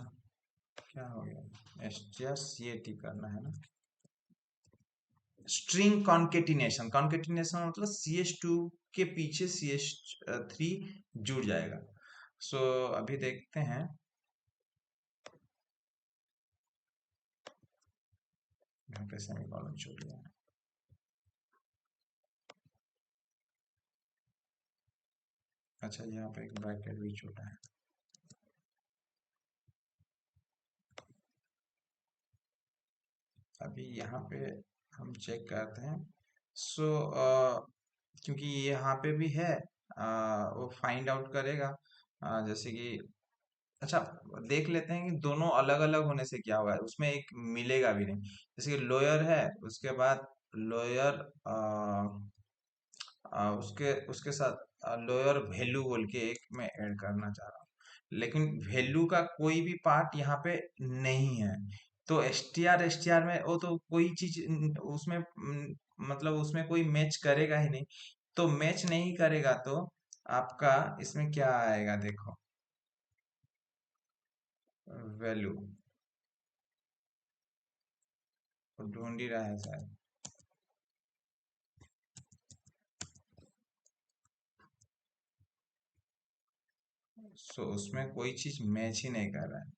क्या हो गया, एसटीआर सीएटी करना है ना। स्ट्रिंग कॉन्केटिनेशन, कॉन्केटिनेशन मतलब सी एच टू के पीछे सी एच थ्री जुड़ जाएगा। सो अभी देखते हैं, यहाँ पे सेमीकोलन छूट गया। अच्छा, यहाँ पे एक ब्रैकेट भी छूटा है। अभी यहाँ पे हम चेक करते हैं। सो क्योंकि ये यहाँ पे भी है, वो फाइंड आउट करेगा। जैसे कि अच्छा, देख लेते हैं कि दोनों अलग अलग होने से क्या होगा, उसमें एक मिलेगा भी नहीं। जैसे कि लोअर है, उसके बाद लोअर उसके उसके साथ लोअर वैल्यू बोल के एक मैं ऐड करना चाह रहा हूँ, लेकिन वैल्यू का कोई भी पार्ट यहाँ पे नहीं है। तो एस टी आर में वो तो कोई चीज उसमें मतलब उसमें कोई मैच करेगा ही नहीं। तो मैच नहीं करेगा तो आपका इसमें क्या आएगा देखो, वैल्यू ढूंढ ही रहा है शायद। सो उसमें कोई चीज मैच ही नहीं कर रहा है।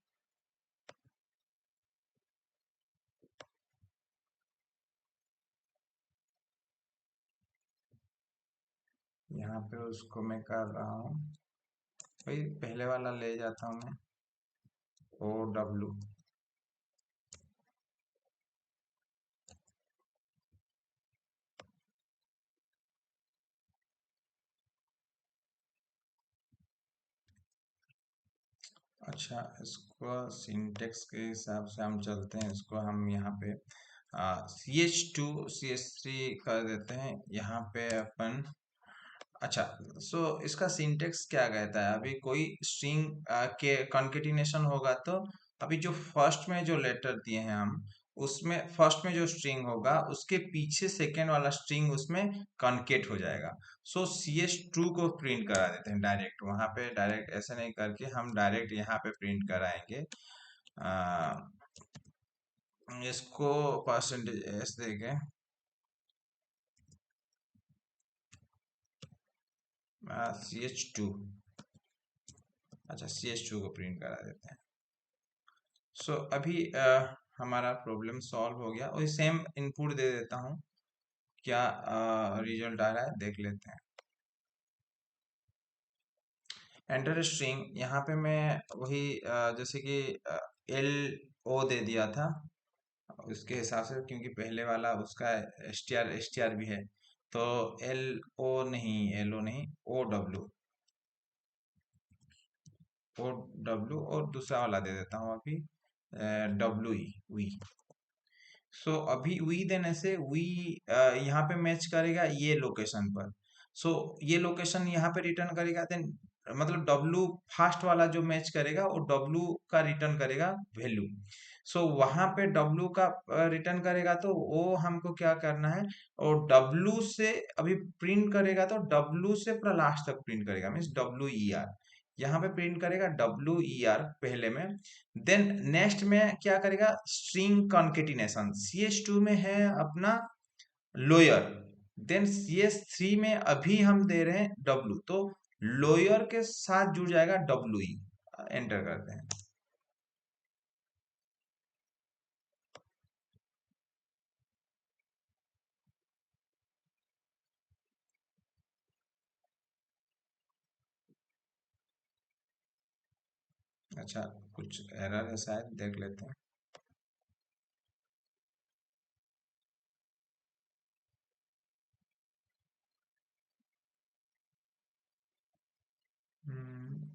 यहाँ पे उसको मैं कर रहा हूँ, भाई पहले वाला ले जाता हूँ मैं, ओ डब्ल्यू। अच्छा, इसको सिंटेक्स के हिसाब से हम चलते हैं, इसको हम यहाँ पे सी एच थ्री कर देते हैं यहाँ पे अपन। अच्छा, सो इसका सिंटेक्स क्या कहता है, अभी कोई स्ट्रिंग के कॉन्केटिनेशन होगा तो अभी जो फर्स्ट में जो लेटर दिए हैं हम, उसमें फर्स्ट में जो स्ट्रिंग होगा उसके पीछे सेकेंड वाला स्ट्रिंग उसमें कॉन्केट हो जाएगा। सो सी एच टू को प्रिंट करा देते हैं डायरेक्ट वहां पे, डायरेक्ट ऐसे नहीं करके हम डायरेक्ट यहाँ पे प्रिंट कराएंगे। इसको परसेंटेज एस देके सी एच टू, अच्छा सी एच टू को प्रिंट करा देते हैं। सो अभी हमारा प्रॉब्लम सॉल्व हो गया, और सेम इनपुट दे देता हूँ, क्या रिजल्ट आ रहा है देख लेते हैं। एंटर स्ट्रिंग, यहाँ पे मैं वही जैसे कि एल ओ दे दिया था, उसके हिसाब से, क्योंकि पहले वाला उसका एस टी आर भी है। तो एल ओ नहीं, ओ डब्ल्यू, ओ डब्ल्यू, और दूसरा वाला दे देता हूँ अभी, डब्ल्यू ई, वी। सो अभी वी देने से वी यहाँ पे मैच करेगा ये लोकेशन पर। सो ये लोकेशन यहाँ पे रिटर्न करेगा, देन मतलब डब्लू फास्ट वाला जो मैच करेगा वो डब्लू का रिटर्न करेगा वैल्यू। सो वहां पे डब्लू का रिटर्न करेगा, तो वो हमको क्या करना है, और डब्लू से अभी प्रिंट करेगा तो डब्लू से पूरा लास्ट तक प्रिंट करेगा, मीन्स डब्लू ई आर। यहाँ पे प्रिंट करेगा डब्लू ई आर पहले में। देन नेक्स्ट में क्या करेगा, string concatenation, C H two में है अपना lower, then C S three में अभी हम दे रहे हैं डब्लू, तो लोअर के साथ जुड़ जाएगा डब्लू ई। एंटर करते हैं। अच्छा, कुछ एरर है शायद, देख लेते हैं। हम्म,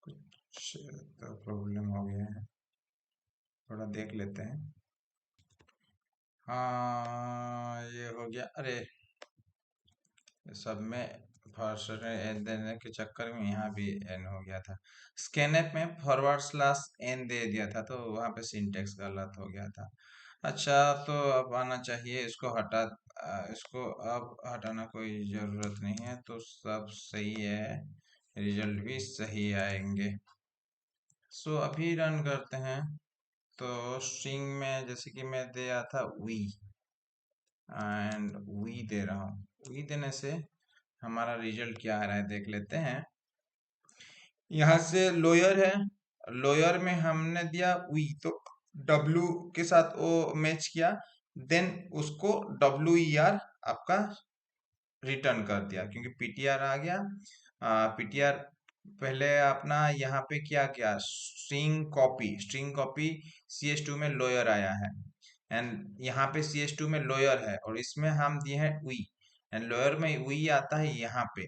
कुछ तो प्रॉब्लम हो गया है, थोड़ा देख लेते हैं। हाँ, ये हो गया। अरे, सब में फर्स्ट एन देने के चक्कर में यहाँ भी एन हो गया था। स्कैनएप में फॉरवर्ड स्लैश एन दे दिया था, तो वहाँ पे सिंटेक्स गलत हो गया था। अच्छा, तो अब आना चाहिए, इसको इसको अब हटाना कोई ज़रूरत नहीं है, तो सब सही है, रिजल्ट भी सही आएंगे। सो अभी रन करते हैं। तो स्ट्रिंग में जैसे कि मैं दिया था वी, एंड वी दे रहा हूँ, वी देने से हमारा रिजल्ट क्या आ रहा है देख लेते हैं। यहाँ से लोअर है, लोअर में हमने दिया वी, तो डब्लू के साथ वो मैच किया, देन उसको डब्ल्यू ई आर आपका रिटर्न कर दिया, क्योंकि पीटीआर आ गया। पीटीआर पहले अपना यहाँ पे क्या किया, string copy C H two में लोअर आया है, एंड यहाँ पे सी एच टू में लोअर है, और इसमें हम दिए हैं वी, एंड लोअर में वी आता है यहाँ पे,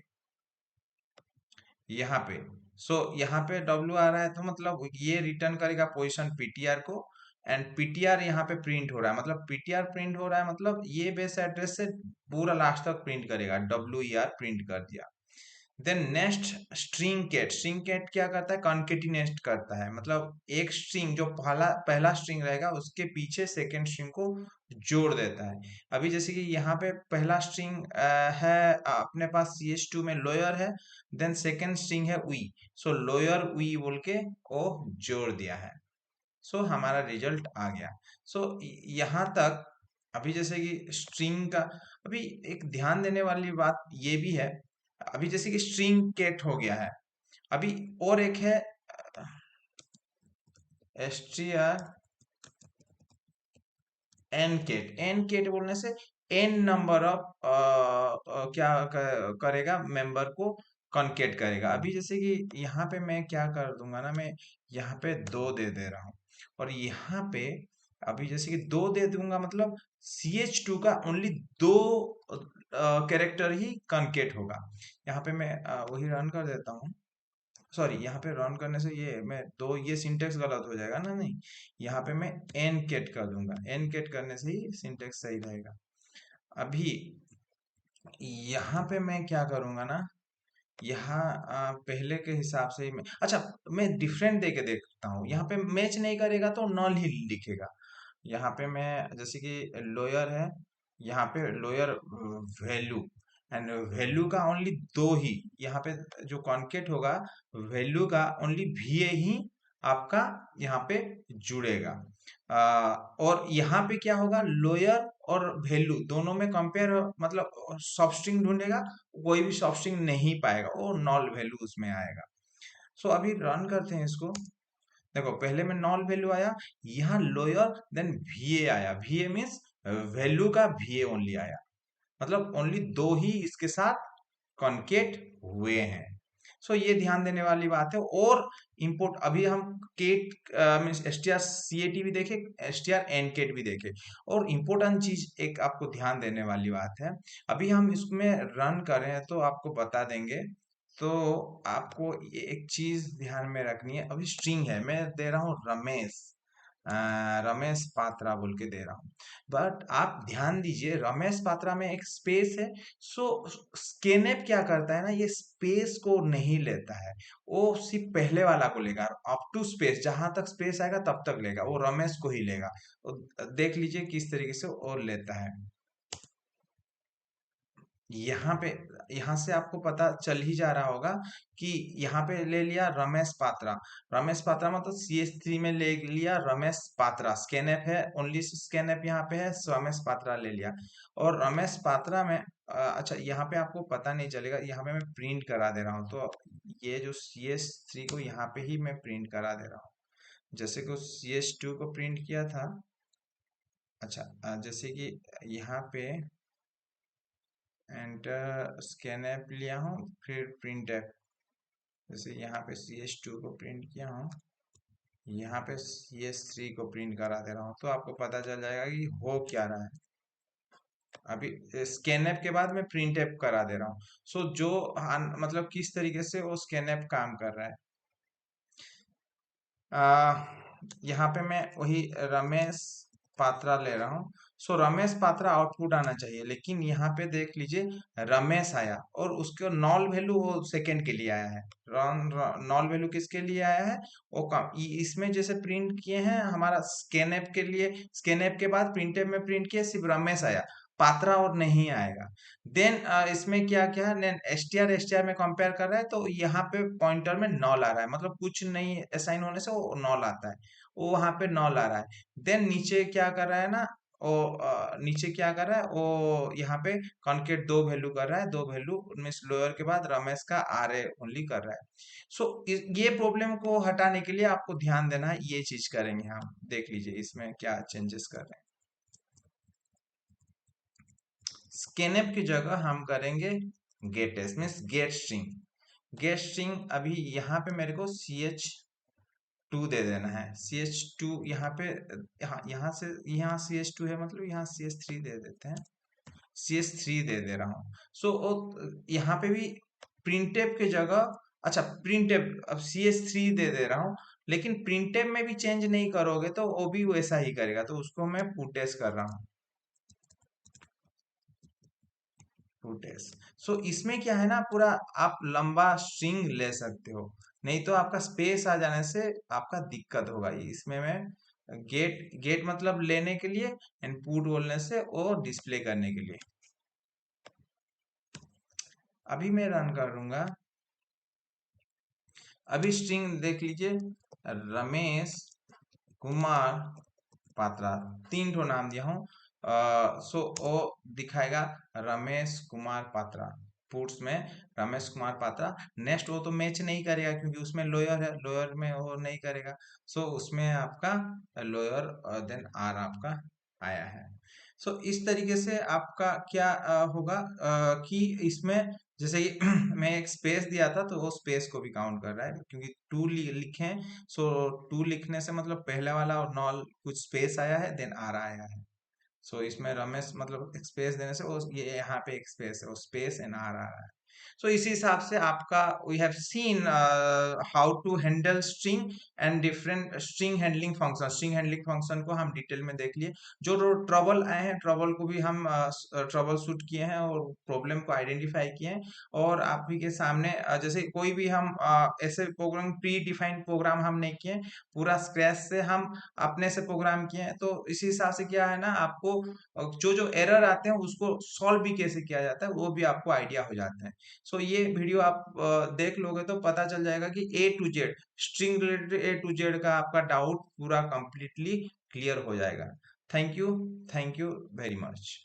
यहाँ पे। सो यहाँ पे डब्ल्यू आ रहा है, तो मतलब ये रिटर्न करेगा पोजीशन पीटीआर को, एंड पीटीआर यहाँ पे प्रिंट हो रहा है, मतलब पीटीआर प्रिंट हो रहा है, मतलब ये बेस एड्रेस से पूरा लास्ट तक प्रिंट करेगा, डब्ल्यू ई आर प्रिंट कर दिया। देन नेक्स्ट, स्ट्रिंग कैट क्या करता है, कॉन्केटिनेट करता है, मतलब एक स्ट्रिंग जो पहला पहला स्ट्रिंग रहेगा उसके पीछे सेकेंड स्ट्रिंग को जोड़ देता है। अभी जैसे कि यहाँ पे पहला स्ट्रिंग है अपने पास सी एच टू में लोअर है, देन सेकेंड स्ट्रिंग है वी, सो लोअर वी बोल के वो जोड़ दिया है। सो हमारा रिजल्ट आ गया। सो यहाँ तक। अभी जैसे कि स्ट्रिंग का, अभी एक ध्यान देने वाली बात ये भी है, अभी जैसे कि स्ट्रिंग कैट हो गया है, अभी और एक है S T R N cat. N cat बोलने से एन नंबर ऑफ क्या करेगा, मेंबर को कॉन्केट करेगा। अभी जैसे कि यहाँ पे मैं क्या कर दूंगा ना, मैं यहाँ पे दो दे दे रहा हूँ, और यहाँ पे अभी जैसे कि दो दे दूंगा, मतलब सी एच टू का ओनली दो कैरेक्टर ही कॉन्केट होगा। यहाँ पे मैं वही रन कर देता हूँ। सॉरी, यहाँ पे रन करने से ये मैं दो, ये सिंटेक्स गलत हो जाएगा ना, नहीं, यहाँ पे मैं एन केट कर दूंगा, एन केट करने से ही सिंटेक्स सही रहेगा। अभी यहाँ पे मैं क्या करूंगा ना, यहाँ पहले के हिसाब से ही मैं, अच्छा, मैं डिफरेंट दे के देखता हूँ, यहाँ पे मैच नहीं करेगा तो नॉन ही लिखेगा। यहाँ पे मैं जैसे कि लोअर है, यहाँ पे लोअर वैल्यू, एंड वैल्यू का ओनली दो ही, यहाँ पे जो कॉन्केट होगा वैल्यू का ओनली वी ही आपका यहाँ पे जुड़ेगा। और यहाँ पे क्या होगा, लोअर और वैल्यू दोनों में कंपेयर, मतलब सब स्ट्रिंग ढूंढेगा, कोई भी सब स्ट्रिंग नहीं पाएगा, वो नॉल वैल्यू उसमें आएगा। सो अभी रन करते हैं इसको। देखो पहले में नॉल वैल्यू आया, यहाँ लोअर, देन वीए आया, वीए मीन्स वैल्यू का वीए ओनली आया, मतलब ओनली दो ही इसके साथ कॉन्केट हुए हैं। सो ये ध्यान देने वाली बात है। और इंपोर्ट अभी हम केट मीन्स str cat भी देखे, str ncat भी देखे। और इम्पोर्टेंट चीज एक आपको ध्यान देने वाली बात है, अभी हम इसमें रन करें तो आपको बता देंगे। तो आपको ये एक चीज ध्यान में रखनी है, अभी स्ट्रिंग है, मैं दे रहा हूँ रमेश, रमेश पात्रा बोल के दे रहा हूँ, बट आप ध्यान दीजिए रमेश पात्रा में एक स्पेस है। सो स्केनएप क्या करता है ना, ये स्पेस को नहीं लेता है, वो सिर्फ पहले वाला को लेगा, अप टू स्पेस, जहां तक स्पेस आएगा तब तक लेगा, वो रमेश को ही लेगा। तो देख लीजिए किस तरीके से और लेता है। यहाँ पे, यहाँ से आपको पता चल ही जा रहा होगा कि यहाँ पे ले लिया रमेश पात्रा, रमेश पात्रा मतलब CS3 में ले लिया रमेश पात्रा, स्कैनएप है, ओनली स्कैनएप यहाँ पे है, रमेश पात्रा ले लिया। और रमेश पात्रा में अच्छा यहाँ पे आपको पता नहीं चलेगा, यहाँ पे मैं प्रिंट करा दे रहा हूँ, तो ये जो CS3 को यहाँ पे ही मैं प्रिंट करा दे रहा हूँ, जैसे कि CS2 को प्रिंट किया था। अच्छा जैसे कि यहाँ पे एंटर स्कैनएप लिया हूँ, फिर प्रिंट एप, जैसे यहाँ पे CS2 को प्रिंट किया हूँ, यहाँ पे CS3 को प्रिंट करा दे रहा हूँ, तो आपको पता चल जाएगा कि हो क्या रहा है। अभी स्कैनएप के बाद मैं प्रिंट एप करा दे रहा हूँ। सो जो मतलब किस तरीके से वो स्कैनएप काम कर रहा है। यहाँ पे मैं वही रमेश पात्रा ले रहा हूँ। सो रमेश पात्रा आउटपुट आना चाहिए, लेकिन यहाँ पे देख लीजिए रमेश आया, और उसके नॉल वैल्यू वो सेकंड के लिए आया है। नॉल वैल्यू किसके लिए आया है, वो काम इसमें जैसे प्रिंट किए हैं हमारा स्कैनएप के लिए, स्कैनएप के बाद प्रिंटएप में प्रिंट किया, सिर्फ रमेश आया, पात्रा और नहीं आएगा। देन इसमें क्या क्या है, एसटीआर में कंपेयर कर रहा है, तो यहाँ पे पॉइंटर में नॉल आ रहा है, मतलब कुछ नहीं असाइन होने से वो नॉल आता है, वो वहां पे नॉल आ रहा है। देन नीचे क्या कर रहा है ना, वो नीचे क्या कर रहा है, वो यहाँ पे कॉन्केट दो वैल्यू कर रहा है, दो वैल्यू मीन्स लोअर के बाद रमेश का आर ए ओनली कर रहा है। सो ये प्रॉब्लम को हटाने के लिए आपको ध्यान देना है, ये चीज करेंगे हम, देख लीजिए इसमें क्या चेंजेस कर रहे हैं। स्कैनएप की जगह हम करेंगे get S means get string. Get string अभी यहाँ पे मेरे को CH2 दे देना है, CH2 यहाँ पे, यहाँ से यहाँ CH2 है, मतलब यहाँ CS3 दे देते हैं, CS3 दे दे रहा हूँ। सो यहाँ पे भी प्रिंटेप की जगह, अच्छा प्रिंटेप अब CS3 दे दे रहा हूँ, लेकिन प्रिंटेप में भी चेंज नहीं करोगे तो वो भी वैसा ही करेगा, तो उसको मैं पुटेस कर रहा हूँ, पुटेस। सो इसमें क्या है ना, पूरा आप लंबा स्ट्रिंग ले सकते हो, नहीं तो आपका स्पेस आ जाने से आपका दिक्कत होगा। इसमें मैं गेट, गेट मतलब लेने के लिए, एंड पुट बोलने से और डिस्प्ले करने के लिए। अभी मैं रन करूंगा, अभी स्ट्रिंग देख लीजिए, रमेश कुमार पात्रा, तीन ठो नाम दिया हूँ। सो वो दिखाएगा रमेश कुमार पात्रा, पुट्स में रमेश कुमार पात्रा। नेक्स्ट वो तो मैच नहीं करेगा क्योंकि उसमें लोअर है, लोअर में वो नहीं करेगा। सो उसमें आपका लोअर देन आर आपका आया है। सो इस तरीके से आपका क्या होगा कि इसमें जैसे कि मैं एक स्पेस दिया था, तो वो स्पेस को भी काउंट कर रहा है, क्योंकि टू लिखे, सो टू लिखने से मतलब पहले वाला और नॉल कुछ स्पेस आया है, देन आर आया है। सो इसमें रमेश मतलब एक स्पेस देने से वो ये यहाँ पे एक स्पेस है, वो स्पेस एन आर आ रहा है। सो इसी हिसाब से आपका we have seen how to handle string and different string handling function. String handling function को हम डिटेल में देख लिए, जो ट्रबल आए हैं ट्रबल को भी हम ट्रबल शूट किए हैं और प्रॉब्लम को आइडेंटिफाई किए हैं। और आप ही के सामने जैसे कोई भी हम ऐसे प्रोग्राम प्री डिफाइंड प्रोग्राम हम नहीं किए, पूरा स्क्रैच से हम अपने से प्रोग्राम किए हैं, तो इसी हिसाब से क्या है ना, आपको जो जो एरर आते हैं उसको सॉल्व भी कैसे किया जाता है वो भी आपको आइडिया हो जाता है। सो ये वीडियो आप देख लोगे तो पता चल जाएगा कि A to Z string related A to Z का आपका डाउट पूरा कंप्लीटली क्लियर हो जाएगा। Thank you very much.